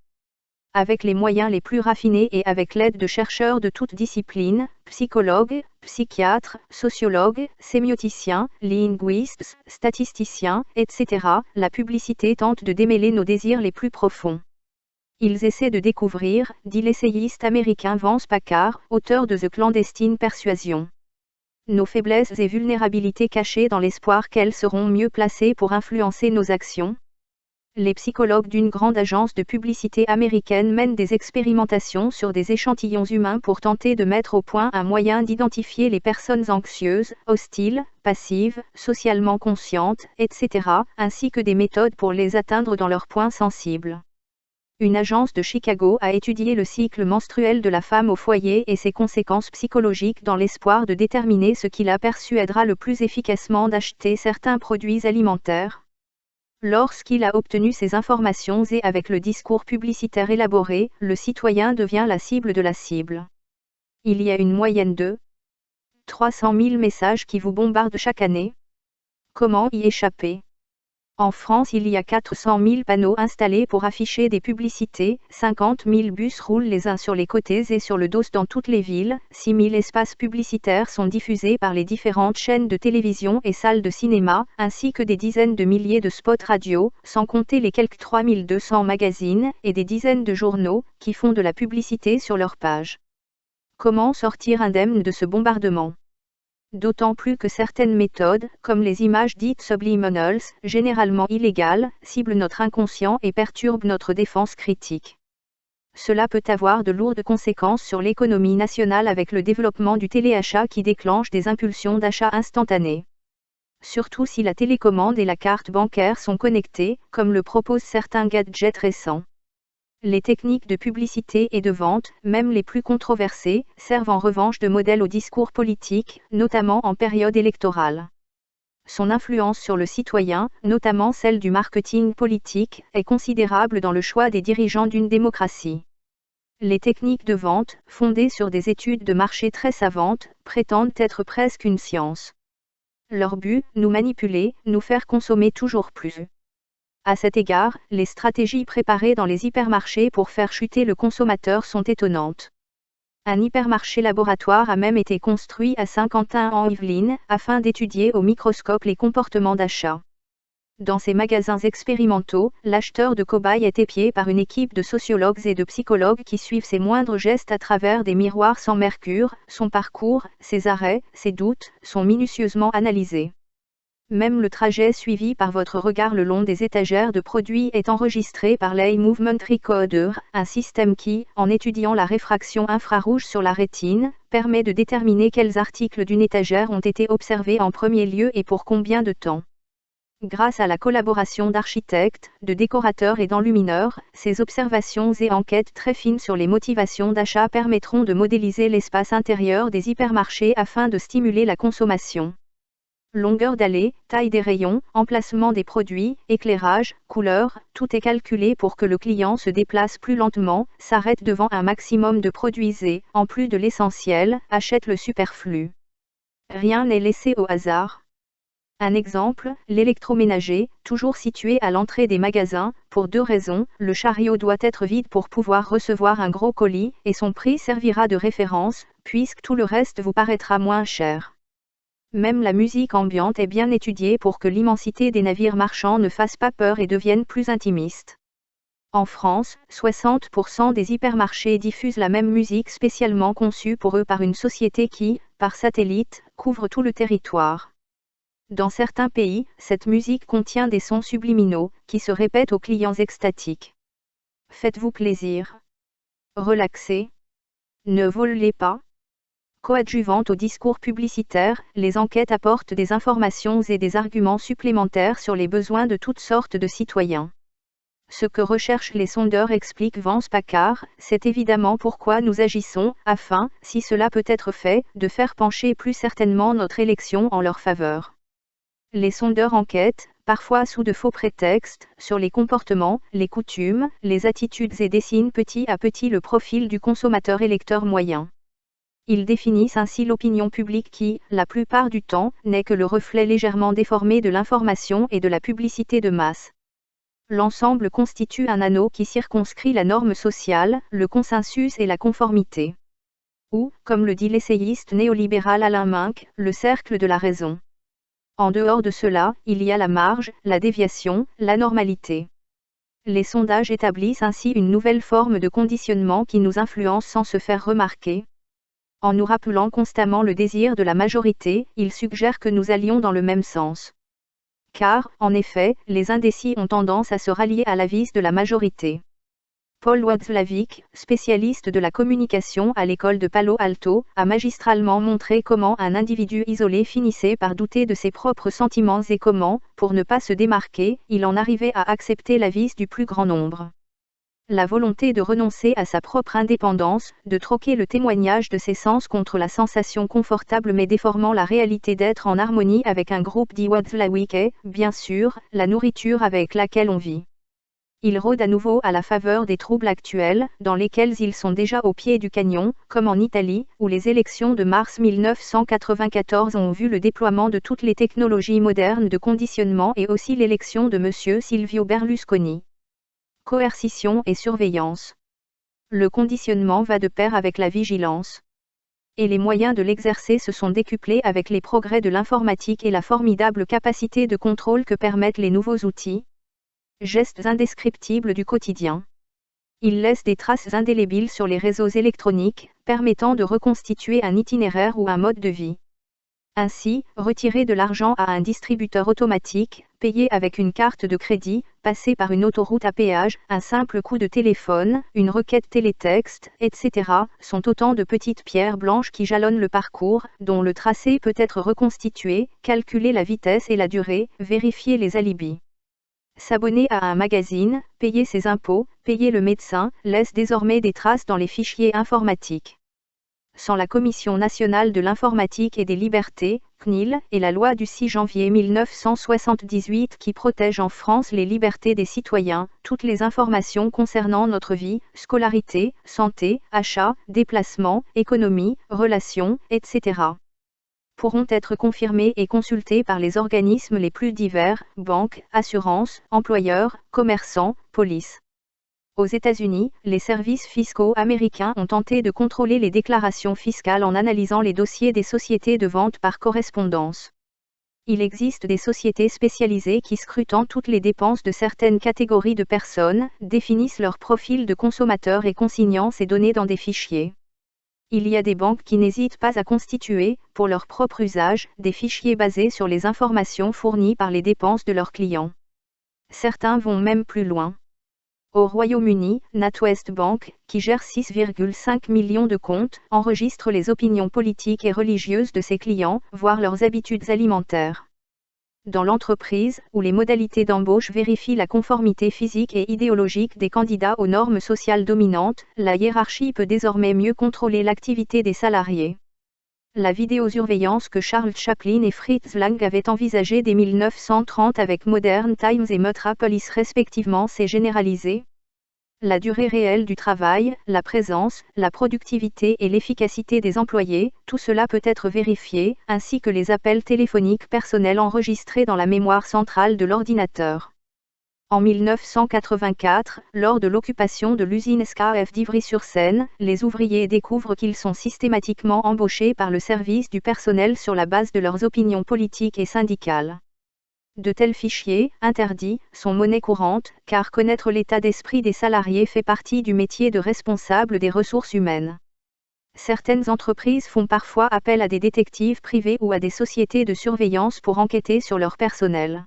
Avec les moyens les plus raffinés et avec l'aide de chercheurs de toutes disciplines, psychologues, psychiatres, sociologues, sémioticiens, linguistes, statisticiens, etc., la publicité tente de démêler nos désirs les plus profonds. Ils essaient de découvrir, dit l'essayiste américain Vance Packard, auteur de The Clandestine Persuasion, nos faiblesses et vulnérabilités cachées dans l'espoir qu'elles seront mieux placées pour influencer nos actions. Les psychologues d'une grande agence de publicité américaine mènent des expérimentations sur des échantillons humains pour tenter de mettre au point un moyen d'identifier les personnes anxieuses, hostiles, passives, socialement conscientes, etc., ainsi que des méthodes pour les atteindre dans leurs points sensibles. Une agence de Chicago a étudié le cycle menstruel de la femme au foyer et ses conséquences psychologiques dans l'espoir de déterminer ce qui la persuadera le plus efficacement d'acheter certains produits alimentaires. Lorsqu'il a obtenu ces informations et avec le discours publicitaire élaboré, le citoyen devient la cible de la cible. Il y a une moyenne de 300 000 messages qui vous bombardent chaque année. Comment y échapper ? En France, il y a 400 000 panneaux installés pour afficher des publicités, 50 000 bus roulent les uns sur les côtés et sur le dos dans toutes les villes, 6 000 espaces publicitaires sont diffusés par les différentes chaînes de télévision et salles de cinéma, ainsi que des dizaines de milliers de spots radio, sans compter les quelques 3200 magazines et des dizaines de journaux qui font de la publicité sur leurs pages. Comment sortir indemne de ce bombardement ? D'autant plus que certaines méthodes, comme les images dites subliminals, généralement illégales, ciblent notre inconscient et perturbent notre défense critique. Cela peut avoir de lourdes conséquences sur l'économie nationale avec le développement du téléachat qui déclenche des impulsions d'achat instantanées. Surtout si la télécommande et la carte bancaire sont connectées, comme le proposent certains gadgets récents. Les techniques de publicité et de vente, même les plus controversées, servent en revanche de modèle au discours politique, notamment en période électorale. Son influence sur le citoyen, notamment celle du marketing politique, est considérable dans le choix des dirigeants d'une démocratie. Les techniques de vente, fondées sur des études de marché très savantes, prétendent être presque une science. Leur but, nous manipuler, nous faire consommer toujours plus. À cet égard, les stratégies préparées dans les hypermarchés pour faire chuter le consommateur sont étonnantes. Un hypermarché laboratoire a même été construit à Saint-Quentin-en-Yvelines, afin d'étudier au microscope les comportements d'achat. Dans ces magasins expérimentaux, l'acheteur de cobayes est épié par une équipe de sociologues et de psychologues qui suivent ses moindres gestes à travers des miroirs sans mercure, son parcours, ses arrêts, ses doutes, sont minutieusement analysés. Même le trajet suivi par votre regard le long des étagères de produits est enregistré par l'Eye Movement Recorder, un système qui, en étudiant la réfraction infrarouge sur la rétine, permet de déterminer quels articles d'une étagère ont été observés en premier lieu et pour combien de temps. Grâce à la collaboration d'architectes, de décorateurs et d'enlumineurs, ces observations et enquêtes très fines sur les motivations d'achat permettront de modéliser l'espace intérieur des hypermarchés afin de stimuler la consommation. Longueur d'allée, taille des rayons, emplacement des produits, éclairage, couleur, tout est calculé pour que le client se déplace plus lentement, s'arrête devant un maximum de produits et, en plus de l'essentiel, achète le superflu. Rien n'est laissé au hasard. Un exemple, l'électroménager, toujours situé à l'entrée des magasins, pour deux raisons, le chariot doit être vide pour pouvoir recevoir un gros colis, et son prix servira de référence, puisque tout le reste vous paraîtra moins cher. Même la musique ambiante est bien étudiée pour que l'immensité des navires marchands ne fasse pas peur et devienne plus intimiste. En France, 60% des hypermarchés diffusent la même musique spécialement conçue pour eux par une société qui, par satellite, couvre tout le territoire. Dans certains pays, cette musique contient des sons subliminaux, qui se répètent aux clients extatiques. Faites-vous plaisir. Relaxez. Ne volez pas. Coadjuvantes au discours publicitaire, les enquêtes apportent des informations et des arguments supplémentaires sur les besoins de toutes sortes de citoyens. Ce que recherchent les sondeurs, explique Vance Packard, c'est évidemment pourquoi nous agissons, afin, si cela peut être fait, de faire pencher plus certainement notre élection en leur faveur. Les sondeurs enquêtent, parfois sous de faux prétextes, sur les comportements, les coutumes, les attitudes et dessinent petit à petit le profil du consommateur électeur moyen. Ils définissent ainsi l'opinion publique qui, la plupart du temps, n'est que le reflet légèrement déformé de l'information et de la publicité de masse. L'ensemble constitue un anneau qui circonscrit la norme sociale, le consensus et la conformité. Ou, comme le dit l'essayiste néolibéral Alain Minck, le cercle de la raison. En dehors de cela, il y a la marge, la déviation, la normalité. Les sondages établissent ainsi une nouvelle forme de conditionnement qui nous influence sans se faire remarquer. En nous rappelant constamment le désir de la majorité, ils suggèrent que nous allions dans le même sens. Car, en effet, les indécis ont tendance à se rallier à la vis de la majorité. Paul Watzlawick, spécialiste de la communication à l'école de Palo Alto, a magistralement montré comment un individu isolé finissait par douter de ses propres sentiments et comment, pour ne pas se démarquer, il en arrivait à accepter la vis du plus grand nombre. La volonté de renoncer à sa propre indépendance, de troquer le témoignage de ses sens contre la sensation confortable mais déformant la réalité d'être en harmonie avec un groupe, dit Watzlawick, est, bien sûr, la nourriture avec laquelle on vit. Ils rôdent à nouveau à la faveur des troubles actuels, dans lesquels ils sont déjà au pied du canyon, comme en Italie, où les élections de mars 1994 ont vu le déploiement de toutes les technologies modernes de conditionnement et aussi l'élection de M. Silvio Berlusconi. Coercition et surveillance. Le conditionnement va de pair avec la vigilance. Et les moyens de l'exercer se sont décuplés avec les progrès de l'informatique et la formidable capacité de contrôle que permettent les nouveaux outils. Gestes indescriptibles du quotidien. Ils laissent des traces indélébiles sur les réseaux électroniques, permettant de reconstituer un itinéraire ou un mode de vie. Ainsi, retirer de l'argent à un distributeur automatique, payer avec une carte de crédit, passer par une autoroute à péage, un simple coup de téléphone, une requête télétexte, etc., sont autant de petites pierres blanches qui jalonnent le parcours, dont le tracé peut être reconstitué, calculer la vitesse et la durée, vérifier les alibis. S'abonner à un magazine, payer ses impôts, payer le médecin, laisse désormais des traces dans les fichiers informatiques. Sans la Commission nationale de l'informatique et des libertés, CNIL, et la loi du 6 janvier 1978 qui protège en France les libertés des citoyens, toutes les informations concernant notre vie, scolarité, santé, achat, déplacement, économie, relations, etc. pourront être confirmées et consultées par les organismes les plus divers, banques, assurances, employeurs, commerçants, police. Aux États-Unis, les services fiscaux américains ont tenté de contrôler les déclarations fiscales en analysant les dossiers des sociétés de vente par correspondance. Il existe des sociétés spécialisées qui scrutant toutes les dépenses de certaines catégories de personnes, définissent leur profil de consommateurs et consignant ces données dans des fichiers. Il y a des banques qui n'hésitent pas à constituer, pour leur propre usage, des fichiers basés sur les informations fournies par les dépenses de leurs clients. Certains vont même plus loin. Au Royaume-Uni, NatWest Bank, qui gère 6,5 millions de comptes, enregistre les opinions politiques et religieuses de ses clients, voire leurs habitudes alimentaires. Dans l'entreprise, où les modalités d'embauche vérifient la conformité physique et idéologique des candidats aux normes sociales dominantes, la hiérarchie peut désormais mieux contrôler l'activité des salariés. La vidéosurveillance que Charles Chaplin et Fritz Lang avaient envisagée dès 1930 avec Modern Times et Metropolis respectivement s'est généralisée. La durée réelle du travail, la présence, la productivité et l'efficacité des employés, tout cela peut être vérifié, ainsi que les appels téléphoniques personnels enregistrés dans la mémoire centrale de l'ordinateur. En 1984, lors de l'occupation de l'usine SKF d'Ivry-sur-Seine, les ouvriers découvrent qu'ils sont systématiquement embauchés par le service du personnel sur la base de leurs opinions politiques et syndicales. De tels fichiers, interdits, sont monnaie courante, car connaître l'état d'esprit des salariés fait partie du métier de responsable des ressources humaines. Certaines entreprises font parfois appel à des détectives privés ou à des sociétés de surveillance pour enquêter sur leur personnel.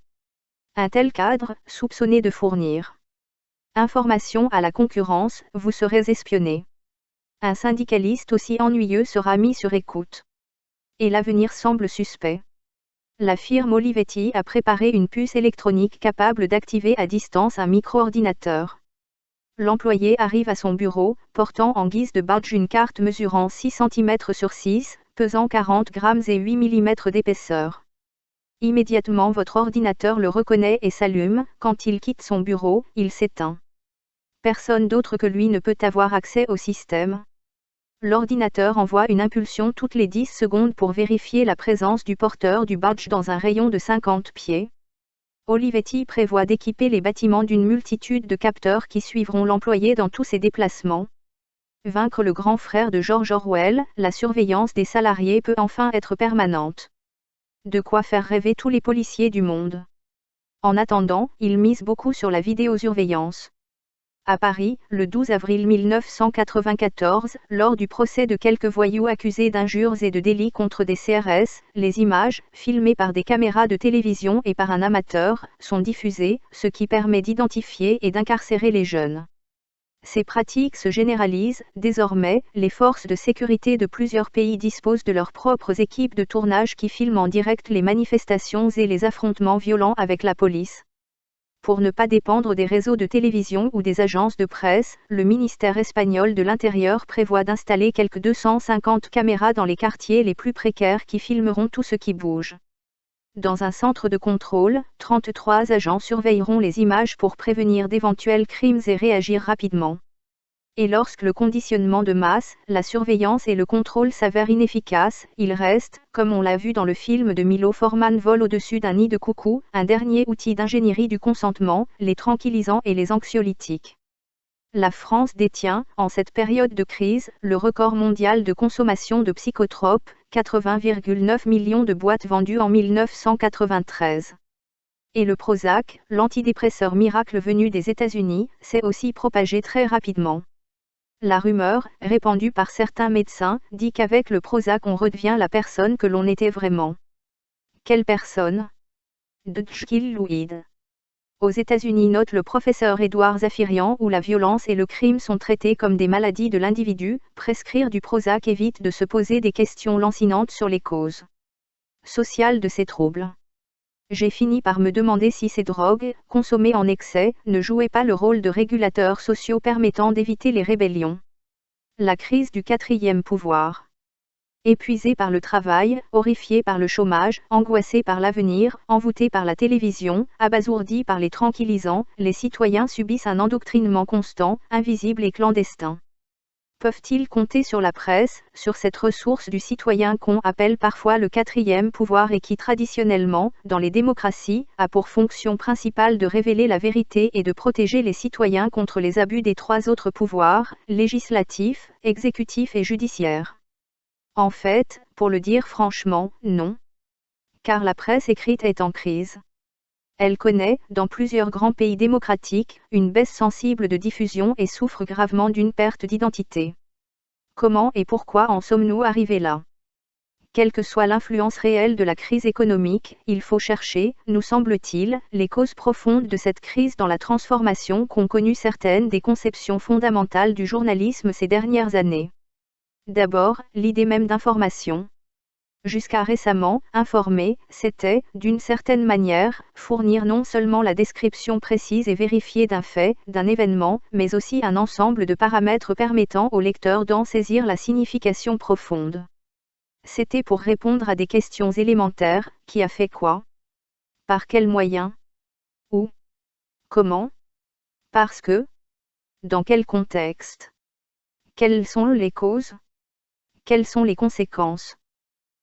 Un tel cadre, soupçonné de fournir informations à la concurrence, vous serez espionné. Un syndicaliste aussi ennuyeux sera mis sur écoute. Et l'avenir semble suspect. La firme Olivetti a préparé une puce électronique capable d'activer à distance un micro-ordinateur. L'employé arrive à son bureau, portant en guise de badge une carte mesurant 6 cm sur 6, pesant 40 grammes et 8 mm d'épaisseur. Immédiatement votre ordinateur le reconnaît et s'allume. Quand il quitte son bureau, il s'éteint. Personne d'autre que lui ne peut avoir accès au système. L'ordinateur envoie une impulsion toutes les 10 secondes pour vérifier la présence du porteur du badge dans un rayon de 50 pieds. Olivetti prévoit d'équiper les bâtiments d'une multitude de capteurs qui suivront l'employé dans tous ses déplacements. Vaincre le grand frère de George Orwell, la surveillance des salariés peut enfin être permanente. De quoi faire rêver tous les policiers du monde. En attendant, ils misent beaucoup sur la vidéosurveillance. À Paris, le 12 avril 1994, lors du procès de quelques voyous accusés d'injures et de délits contre des CRS, les images, filmées par des caméras de télévision et par un amateur, sont diffusées, ce qui permet d'identifier et d'incarcérer les jeunes. Ces pratiques se généralisent. Désormais, les forces de sécurité de plusieurs pays disposent de leurs propres équipes de tournage qui filment en direct les manifestations et les affrontements violents avec la police. Pour ne pas dépendre des réseaux de télévision ou des agences de presse, le ministère espagnol de l'Intérieur prévoit d'installer quelques 250 caméras dans les quartiers les plus précaires qui filmeront tout ce qui bouge. Dans un centre de contrôle, 33 agents surveilleront les images pour prévenir d'éventuels crimes et réagir rapidement. Et lorsque le conditionnement de masse, la surveillance et le contrôle s'avèrent inefficaces, il reste, comme on l'a vu dans le film de Milo Forman Vol au-dessus d'un nid de coucou, un dernier outil d'ingénierie du consentement, les tranquillisants et les anxiolytiques. La France détient, en cette période de crise, le record mondial de consommation de psychotropes, 80,9 millions de boîtes vendues en 1993. Et le Prozac, l'antidépresseur miracle venu des États-Unis, s'est aussi propagé très rapidement. La rumeur, répandue par certains médecins, dit qu'avec le Prozac on redevient la personne que l'on était vraiment. Quelle personne? De Jekyll ou Hyde. Aux États-Unis, note le professeur Edward Zafirian, où la violence et le crime sont traités comme des maladies de l'individu, prescrire du Prozac évite de se poser des questions lancinantes sur les causes sociales de ces troubles. J'ai fini par me demander si ces drogues, consommées en excès, ne jouaient pas le rôle de régulateurs sociaux permettant d'éviter les rébellions. La crise du quatrième pouvoir. Épuisés par le travail, horrifiés par le chômage, angoissés par l'avenir, envoûtés par la télévision, abasourdis par les tranquillisants, les citoyens subissent un endoctrinement constant, invisible et clandestin. Peuvent-ils compter sur la presse, sur cette ressource du citoyen qu'on appelle parfois le quatrième pouvoir et qui traditionnellement, dans les démocraties, a pour fonction principale de révéler la vérité et de protéger les citoyens contre les abus des trois autres pouvoirs, législatif, exécutif et judiciaire? En fait, pour le dire franchement, non. car la presse écrite est en crise. Elle connaît, dans plusieurs grands pays démocratiques, une baisse sensible de diffusion et souffre gravement d'une perte d'identité. Comment et pourquoi en sommes-nous arrivés là? Quelle que soit l'influence réelle de la crise économique, il faut chercher, nous semble-t-il, les causes profondes de cette crise dans la transformation qu'ont connue certaines des conceptions fondamentales du journalisme ces dernières années. D'abord, l'idée même d'information. Jusqu'à récemment, informer, c'était, d'une certaine manière, fournir non seulement la description précise et vérifiée d'un fait, d'un événement, mais aussi un ensemble de paramètres permettant au lecteur d'en saisir la signification profonde. C'était pour répondre à des questions élémentaires: qui a fait quoi? Par quels moyens? Où? Comment? Parce que? Dans quel contexte? Quelles sont les causes? Quelles sont les conséquences?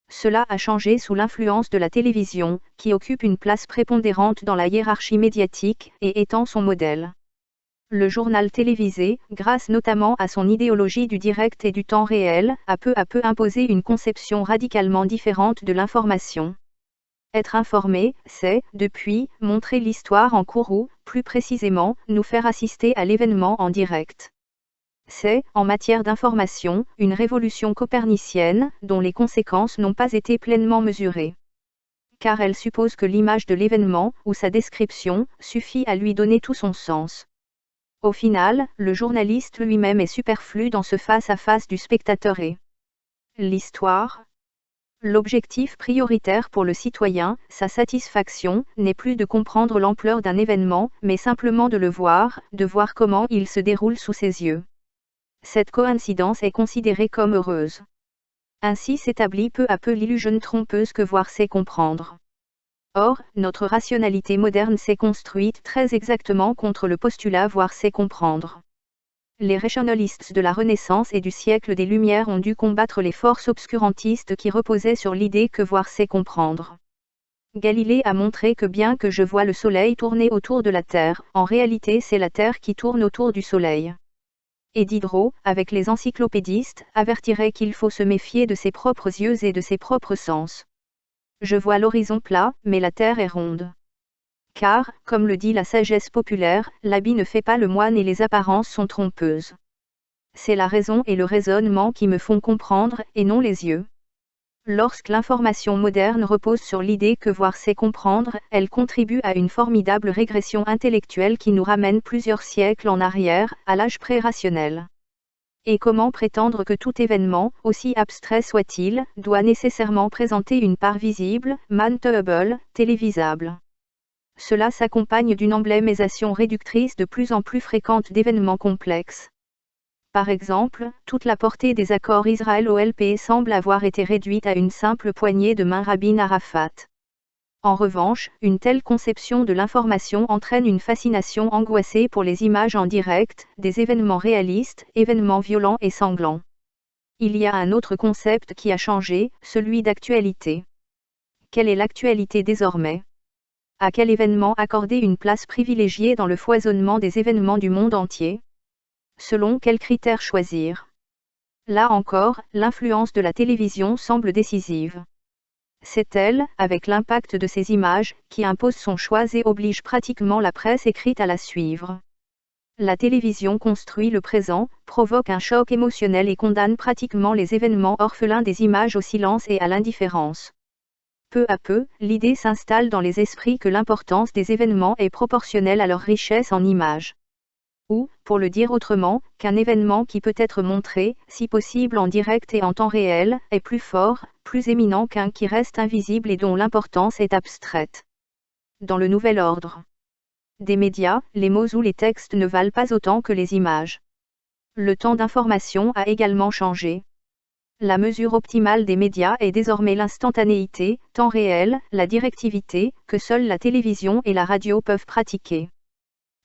Cela a changé sous l'influence de la télévision, qui occupe une place prépondérante dans la hiérarchie médiatique et étend son modèle. Le journal télévisé, grâce notamment à son idéologie du direct et du temps réel, a peu à peu imposé une conception radicalement différente de l'information. Être informé, c'est, depuis, montrer l'histoire en cours ou, plus précisément, nous faire assister à l'événement en direct. C'est, en matière d'information, une révolution copernicienne, dont les conséquences n'ont pas été pleinement mesurées. Car elle suppose que l'image de l'événement, ou sa description, suffit à lui donner tout son sens. Au final, le journaliste lui-même est superflu dans ce face-à-face du spectateur et l'histoire. L'objectif prioritaire pour le citoyen, sa satisfaction, n'est plus de comprendre l'ampleur d'un événement, mais simplement de voir comment il se déroule sous ses yeux. Cette coïncidence est considérée comme heureuse. Ainsi s'établit peu à peu l'illusion trompeuse que voir c'est comprendre. Or, notre rationalité moderne s'est construite très exactement contre le postulat voir c'est comprendre. Les rationalistes de la Renaissance et du siècle des Lumières ont dû combattre les forces obscurantistes qui reposaient sur l'idée que voir c'est comprendre. Galilée a montré que bien que je vois le soleil tourner autour de la Terre, en réalité c'est la Terre qui tourne autour du soleil. Et Diderot, avec les encyclopédistes, avertirait qu'il faut se méfier de ses propres yeux et de ses propres sens. Je vois l'horizon plat, mais la terre est ronde. Car, comme le dit la sagesse populaire, l'habit ne fait pas le moine et les apparences sont trompeuses. C'est la raison et le raisonnement qui me font comprendre, et non les yeux. Lorsque l'information moderne repose sur l'idée que voir c'est comprendre, elle contribue à une formidable régression intellectuelle qui nous ramène plusieurs siècles en arrière, à l'âge pré-rationnel. Et comment prétendre que tout événement, aussi abstrait soit-il, doit nécessairement présenter une part visible, manageable, télévisable? Cela s'accompagne d'une emblématisation réductrice de plus en plus fréquente d'événements complexes. Par exemple, toute la portée des accords Israël-OLP semble avoir été réduite à une simple poignée de main Rabin Arafat. En revanche, une telle conception de l'information entraîne une fascination angoissée pour les images en direct, des événements réalistes, événements violents et sanglants. Il y a un autre concept qui a changé, celui d'actualité. Quelle est l'actualité désormais? À quel événement accorder une place privilégiée dans le foisonnement des événements du monde entier? Selon quels critères choisir? Là encore, l'influence de la télévision semble décisive. C'est elle, avec l'impact de ces images, qui impose son choix et oblige pratiquement la presse écrite à la suivre. La télévision construit le présent, provoque un choc émotionnel et condamne pratiquement les événements orphelins des images au silence et à l'indifférence. Peu à peu, l'idée s'installe dans les esprits que l'importance des événements est proportionnelle à leur richesse en images. Ou, pour le dire autrement, qu'un événement qui peut être montré, si possible en direct et en temps réel, est plus fort, plus éminent qu'un qui reste invisible et dont l'importance est abstraite. Dans le nouvel ordre des médias, les mots ou les textes ne valent pas autant que les images. Le temps d'information a également changé. La mesure optimale des médias est désormais l'instantanéité, temps réel, la directivité, que seule la télévision et la radio peuvent pratiquer.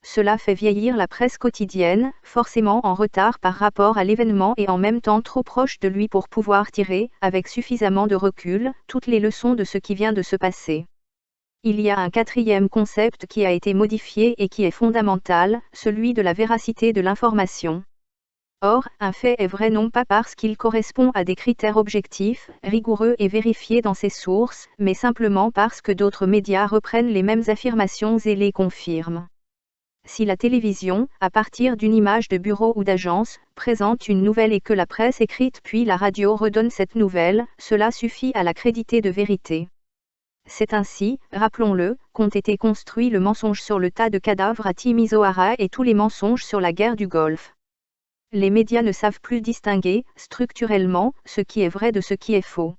Cela fait vieillir la presse quotidienne, forcément en retard par rapport à l'événement et en même temps trop proche de lui pour pouvoir tirer, avec suffisamment de recul, toutes les leçons de ce qui vient de se passer. Il y a un quatrième concept qui a été modifié et qui est fondamental, celui de la véracité de l'information. Or, un fait est vrai non pas parce qu'il correspond à des critères objectifs, rigoureux et vérifiés dans ses sources, mais simplement parce que d'autres médias reprennent les mêmes affirmations et les confirment. Si la télévision, à partir d'une image de bureau ou d'agence, présente une nouvelle et que la presse écrite puis la radio redonne cette nouvelle, cela suffit à l'accréditer de vérité. C'est ainsi, rappelons-le, qu'ont été construits le mensonge sur le tas de cadavres à Timisoara et tous les mensonges sur la guerre du Golfe. Les médias ne savent plus distinguer, structurellement, ce qui est vrai de ce qui est faux.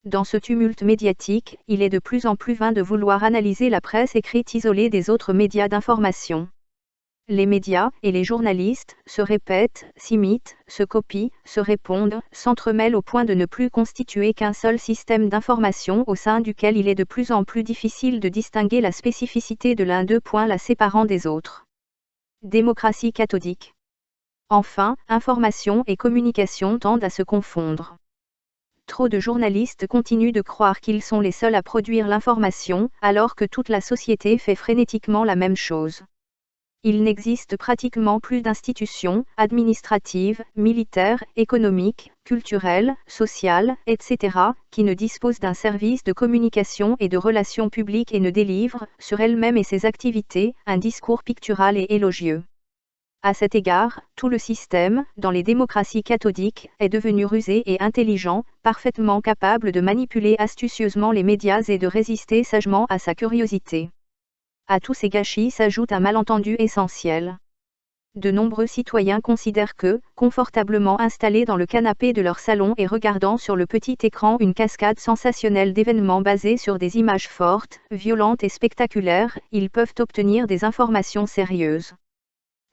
Dans ce tumulte médiatique, il est de plus en plus vain de vouloir analyser la presse écrite isolée des autres médias d'information. Les médias et les journalistes se répètent, s'imitent, se copient, se répondent, s'entremêlent au point de ne plus constituer qu'un seul système d'information au sein duquel il est de plus en plus difficile de distinguer la spécificité de l'un d'eux, la séparant des autres. Démocratie cathodique. Enfin, information et communication tendent à se confondre. Trop de journalistes continuent de croire qu'ils sont les seuls à produire l'information, alors que toute la société fait frénétiquement la même chose. Il n'existe pratiquement plus d'institutions, administratives, militaires, économiques, culturelles, sociales, etc., qui ne disposent d'un service de communication et de relations publiques et ne délivrent, sur elles-mêmes et ses activités, un discours pictural et élogieux. À cet égard, tout le système, dans les démocraties cathodiques, est devenu rusé et intelligent, parfaitement capable de manipuler astucieusement les médias et de résister sagement à sa curiosité. À tous ces gâchis s'ajoute un malentendu essentiel. De nombreux citoyens considèrent que, confortablement installés dans le canapé de leur salon et regardant sur le petit écran une cascade sensationnelle d'événements basés sur des images fortes, violentes et spectaculaires, ils peuvent obtenir des informations sérieuses.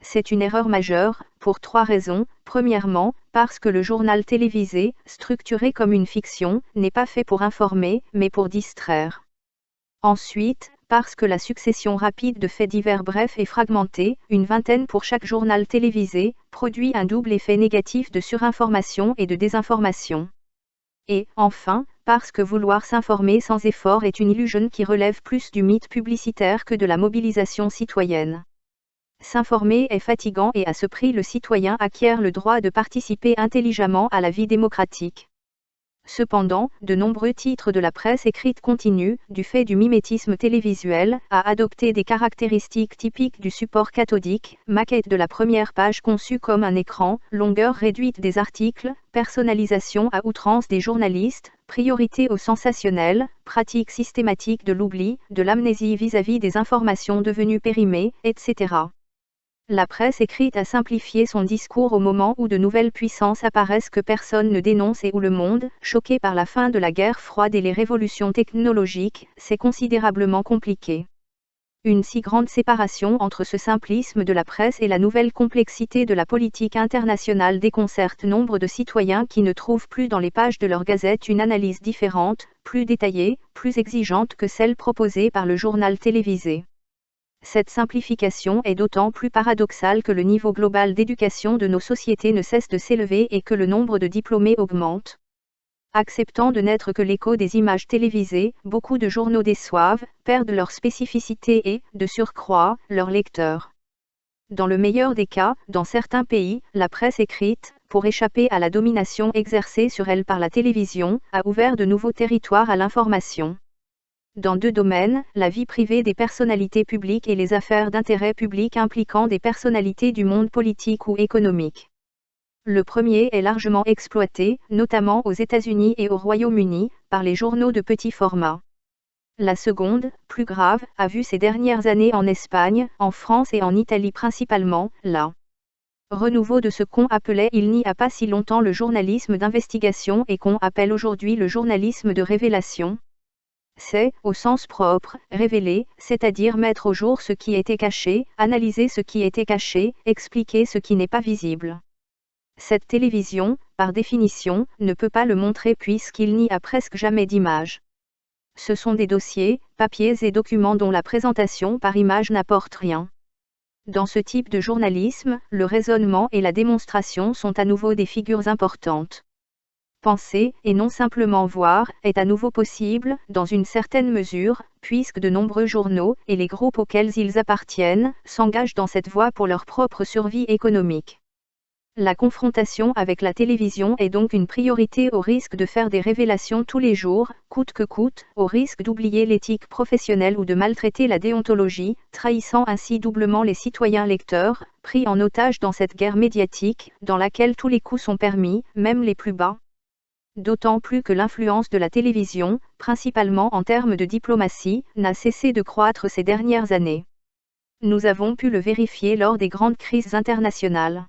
C'est une erreur majeure, pour 3 raisons. Premièrement, parce que le journal télévisé, structuré comme une fiction, n'est pas fait pour informer, mais pour distraire. Ensuite, parce que la succession rapide de faits divers brefs et fragmentés, une vingtaine pour chaque journal télévisé, produit un double effet négatif de surinformation et de désinformation. Et, enfin, parce que vouloir s'informer sans effort est une illusion qui relève plus du mythe publicitaire que de la mobilisation citoyenne. S'informer est fatigant et à ce prix le citoyen acquiert le droit de participer intelligemment à la vie démocratique. Cependant, de nombreux titres de la presse écrite continuent, du fait du mimétisme télévisuel, à adopter des caractéristiques typiques du support cathodique, maquette de la première page conçue comme un écran, longueur réduite des articles, personnalisation à outrance des journalistes, priorité au sensationnel, pratique systématique de l'oubli, de l'amnésie vis-à-vis des informations devenues périmées, etc. La presse écrite a simplifié son discours au moment où de nouvelles puissances apparaissent que personne ne dénonce et où le monde, choqué par la fin de la guerre froide et les révolutions technologiques, s'est considérablement compliqué. Une si grande séparation entre ce simplisme de la presse et la nouvelle complexité de la politique internationale déconcerte nombre de citoyens qui ne trouvent plus dans les pages de leur gazette une analyse différente, plus détaillée, plus exigeante que celle proposée par le journal télévisé. Cette simplification est d'autant plus paradoxale que le niveau global d'éducation de nos sociétés ne cesse de s'élever et que le nombre de diplômés augmente. Acceptant de n'être que l'écho des images télévisées, beaucoup de journaux déçoivent, perdent leur spécificité et, de surcroît, leurs lecteurs. Dans le meilleur des cas, dans certains pays, la presse écrite, pour échapper à la domination exercée sur elle par la télévision, a ouvert de nouveaux territoires à l'information. Dans 2 domaines, la vie privée des personnalités publiques et les affaires d'intérêt public impliquant des personnalités du monde politique ou économique. Le premier est largement exploité, notamment aux États-Unis et au Royaume-Uni, par les journaux de petit format. La seconde, plus grave, a vu ces dernières années en Espagne, en France et en Italie principalement, la renouveau de ce qu'on appelait il n'y a pas si longtemps le journalisme d'investigation et qu'on appelle aujourd'hui le journalisme de révélation. C'est, au sens propre, révéler, c'est-à-dire mettre au jour ce qui était caché, analyser ce qui était caché, expliquer ce qui n'est pas visible. Cette télévision, par définition, ne peut pas le montrer puisqu'il n'y a presque jamais d'images. Ce sont des dossiers, papiers et documents dont la présentation par image n'apporte rien. Dans ce type de journalisme, le raisonnement et la démonstration sont à nouveau des figures importantes. Penser, et non simplement voir, est à nouveau possible, dans une certaine mesure, puisque de nombreux journaux, et les groupes auxquels ils appartiennent, s'engagent dans cette voie pour leur propre survie économique. La confrontation avec la télévision est donc une priorité au risque de faire des révélations tous les jours, coûte que coûte, au risque d'oublier l'éthique professionnelle ou de maltraiter la déontologie, trahissant ainsi doublement les citoyens lecteurs, pris en otage dans cette guerre médiatique, dans laquelle tous les coups sont permis, même les plus bas. D'autant plus que l'influence de la télévision, principalement en termes de diplomatie, n'a cessé de croître ces dernières années. Nous avons pu le vérifier lors des grandes crises internationales.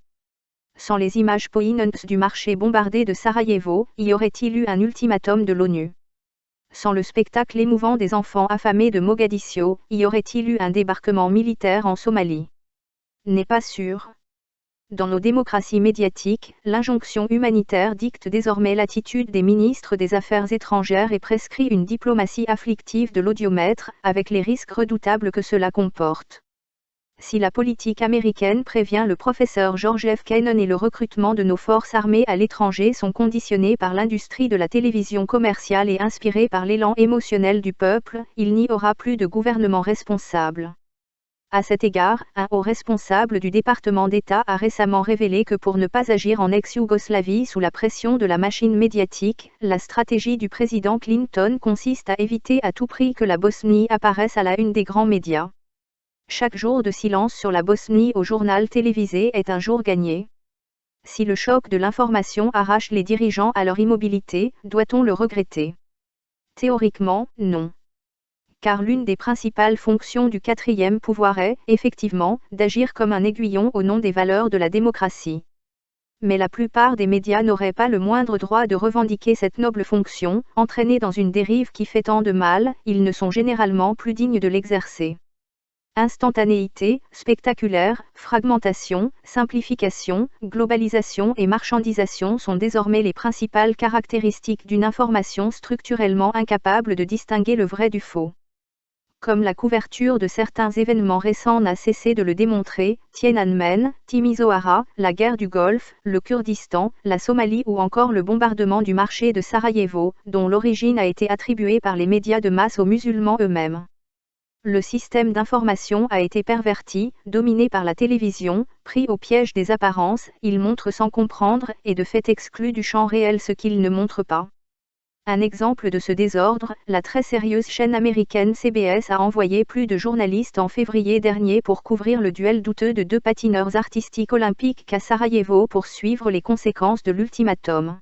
Sans les images poignantes du marché bombardé de Sarajevo, y aurait-il eu un ultimatum de l'ONU? Sans le spectacle émouvant des enfants affamés de Mogadiscio, y aurait-il eu un débarquement militaire en Somalie? N'est pas sûr. Dans nos démocraties médiatiques, l'injonction humanitaire dicte désormais l'attitude des ministres des Affaires étrangères et prescrit une diplomatie afflictive de l'audiomètre, avec les risques redoutables que cela comporte. Si la politique américaine prévient le professeur George F. Kennan et le recrutement de nos forces armées à l'étranger sont conditionnés par l'industrie de la télévision commerciale et inspirés par l'élan émotionnel du peuple, il n'y aura plus de gouvernement responsable. À cet égard, un haut responsable du département d'État a récemment révélé que pour ne pas agir en ex-Yougoslavie sous la pression de la machine médiatique, la stratégie du président Clinton consiste à éviter à tout prix que la Bosnie apparaisse à la une des grands médias. Chaque jour de silence sur la Bosnie au journal télévisé est un jour gagné. Si le choc de l'information arrache les dirigeants à leur immobilité, doit-on le regretter? Théoriquement, non. Car l'une des principales fonctions du quatrième pouvoir est, effectivement, d'agir comme un aiguillon au nom des valeurs de la démocratie. Mais la plupart des médias n'auraient pas le moindre droit de revendiquer cette noble fonction, entraînés dans une dérive qui fait tant de mal, ils ne sont généralement plus dignes de l'exercer. Instantanéité, spectaculaire, fragmentation, simplification, globalisation et marchandisation sont désormais les principales caractéristiques d'une information structurellement incapable de distinguer le vrai du faux. Comme la couverture de certains événements récents n'a cessé de le démontrer, Tiananmen, Timisoara, la guerre du Golfe, le Kurdistan, la Somalie ou encore le bombardement du marché de Sarajevo, dont l'origine a été attribuée par les médias de masse aux musulmans eux-mêmes. Le système d'information a été perverti, dominé par la télévision, pris au piège des apparences, il montre sans comprendre et de fait exclut du champ réel ce qu'il ne montre pas. Un exemple de ce désordre, la très sérieuse chaîne américaine CBS a envoyé plus de journalistes en février dernier pour couvrir le duel douteux de deux patineurs artistiques olympiques qu'à Sarajevo pour suivre les conséquences de l'ultimatum.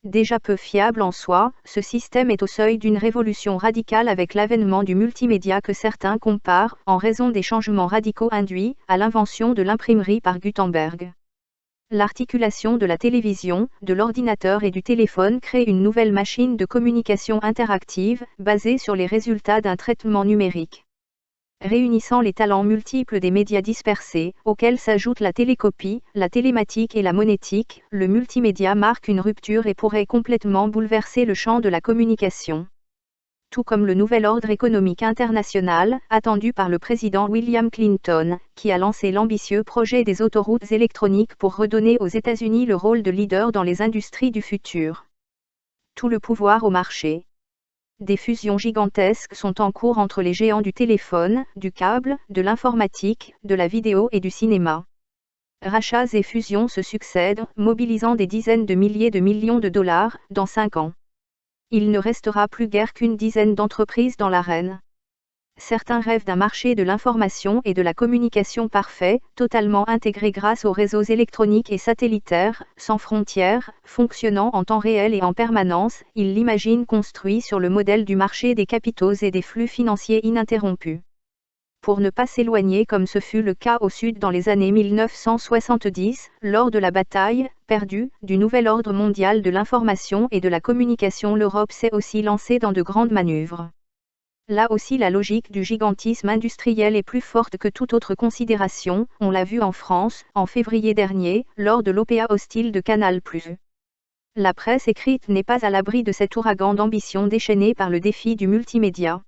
Déjà peu fiable en soi, ce système est au seuil d'une révolution radicale avec l'avènement du multimédia que certains comparent, en raison des changements radicaux induits, à l'invention de l'imprimerie par Gutenberg. L'articulation de la télévision, de l'ordinateur et du téléphone crée une nouvelle machine de communication interactive, basée sur les résultats d'un traitement numérique. Réunissant les talents multiples des médias dispersés, auxquels s'ajoutent la télécopie, la télématique et la monétique, le multimédia marque une rupture et pourrait complètement bouleverser le champ de la communication. Tout comme le nouvel ordre économique international, attendu par le président William Clinton, qui a lancé l'ambitieux projet des autoroutes électroniques pour redonner aux États-Unis le rôle de leader dans les industries du futur. Tout le pouvoir au marché. Des fusions gigantesques sont en cours entre les géants du téléphone, du câble, de l'informatique, de la vidéo et du cinéma. Rachats et fusions se succèdent, mobilisant des dizaines de milliers de millions de dollars, dans 5 ans. Il ne restera plus guère qu'une dizaine d'entreprises dans l'arène. Certains rêvent d'un marché de l'information et de la communication parfait, totalement intégré grâce aux réseaux électroniques et satellitaires, sans frontières, fonctionnant en temps réel et en permanence, ils l'imaginent construit sur le modèle du marché des capitaux et des flux financiers ininterrompus. Pour ne pas s'éloigner comme ce fut le cas au Sud dans les années 1970, lors de la bataille, perdue, du nouvel ordre mondial de l'information et de la communication, l'Europe s'est aussi lancée dans de grandes manœuvres. Là aussi la logique du gigantisme industriel est plus forte que toute autre considération, on l'a vu en France, en février dernier, lors de l'OPA hostile de Canal+. La presse écrite n'est pas à l'abri de cet ouragan d'ambition déchaîné par le défi du multimédia.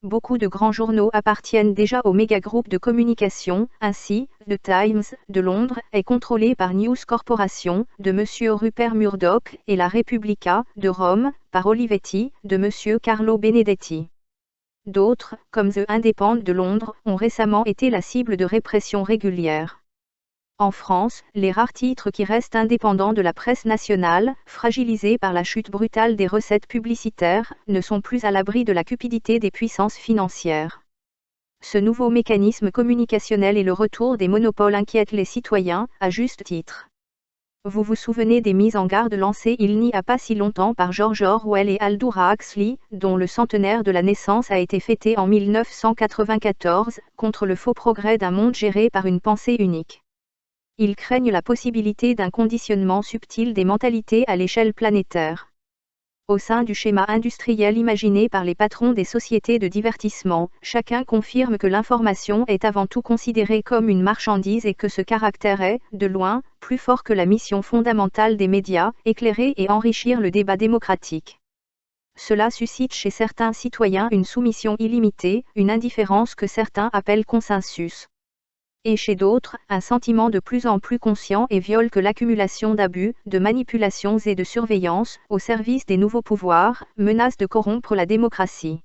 Beaucoup de grands journaux appartiennent déjà au méga-groupe de communication, ainsi, The Times, de Londres, est contrôlé par News Corporation, de M. Rupert Murdoch, et La Repubblica, de Rome, par Olivetti, de M. Carlo Benedetti. D'autres, comme The Independent de Londres, ont récemment été la cible de répression régulière. En France, les rares titres qui restent indépendants de la presse nationale, fragilisés par la chute brutale des recettes publicitaires, ne sont plus à l'abri de la cupidité des puissances financières. Ce nouveau mécanisme communicationnel et le retour des monopoles inquiètent les citoyens, à juste titre. Vous vous souvenez des mises en garde lancées il n'y a pas si longtemps par George Orwell et Aldous Huxley, dont le centenaire de la naissance a été fêté en 1994, contre le faux progrès d'un monde géré par une pensée unique. Ils craignent la possibilité d'un conditionnement subtil des mentalités à l'échelle planétaire. Au sein du schéma industriel imaginé par les patrons des sociétés de divertissement, chacun confirme que l'information est avant tout considérée comme une marchandise et que ce caractère est, de loin, plus fort que la mission fondamentale des médias, éclairer et enrichir le débat démocratique. Cela suscite chez certains citoyens une soumission illimitée, une indifférence que certains appellent consensus. Et chez d'autres, un sentiment de plus en plus conscient et viol que l'accumulation d'abus, de manipulations et de surveillance, au service des nouveaux pouvoirs, menace de corrompre la démocratie.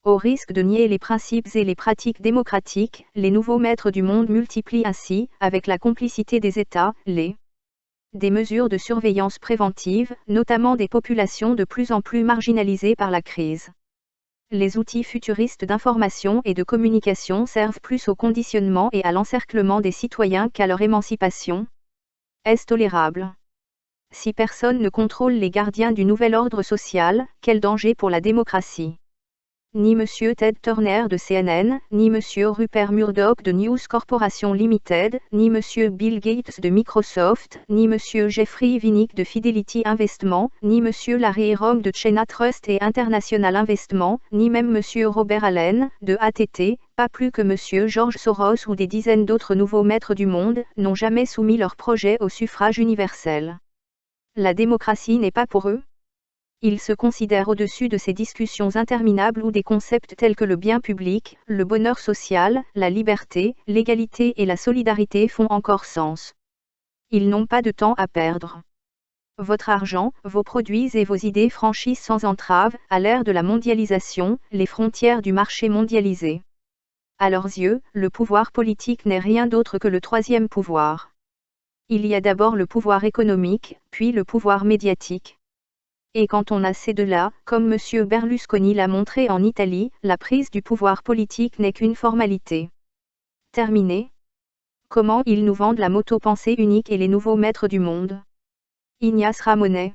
Au risque de nier les principes et les pratiques démocratiques, les nouveaux maîtres du monde multiplient ainsi, avec la complicité des États, des mesures de surveillance préventive, notamment des populations de plus en plus marginalisées par la crise. Les outils futuristes d'information et de communication servent plus au conditionnement et à l'encerclement des citoyens qu'à leur émancipation. Est-ce tolérable? Si personne ne contrôle les gardiens du nouvel ordre social, quel danger pour la démocratie? Ni M. Ted Turner de CNN, ni M. Rupert Murdoch de News Corporation Limited, ni M. Bill Gates de Microsoft, ni M. Jeffrey Winnick de Fidelity Investment, ni M. Larry Rom de Chena Trust et International Investment, ni même M. Robert Allen, de ATT, pas plus que M. George Soros ou des dizaines d'autres nouveaux maîtres du monde, n'ont jamais soumis leur projet au suffrage universel. La démocratie n'est pas pour eux. Ils se considèrent au-dessus de ces discussions interminables où des concepts tels que le bien public, le bonheur social, la liberté, l'égalité et la solidarité font encore sens. Ils n'ont pas de temps à perdre. Votre argent, vos produits et vos idées franchissent sans entrave, à l'ère de la mondialisation, les frontières du marché mondialisé. À leurs yeux, le pouvoir politique n'est rien d'autre que le troisième pouvoir. Il y a d'abord le pouvoir économique, puis le pouvoir médiatique. Et quand on a ces deux-là, comme M. Berlusconi l'a montré en Italie, la prise du pouvoir politique n'est qu'une formalité. Terminé. Comment ils nous vendent la moto-pensée unique et les nouveaux maîtres du monde? Ignace Ramonet.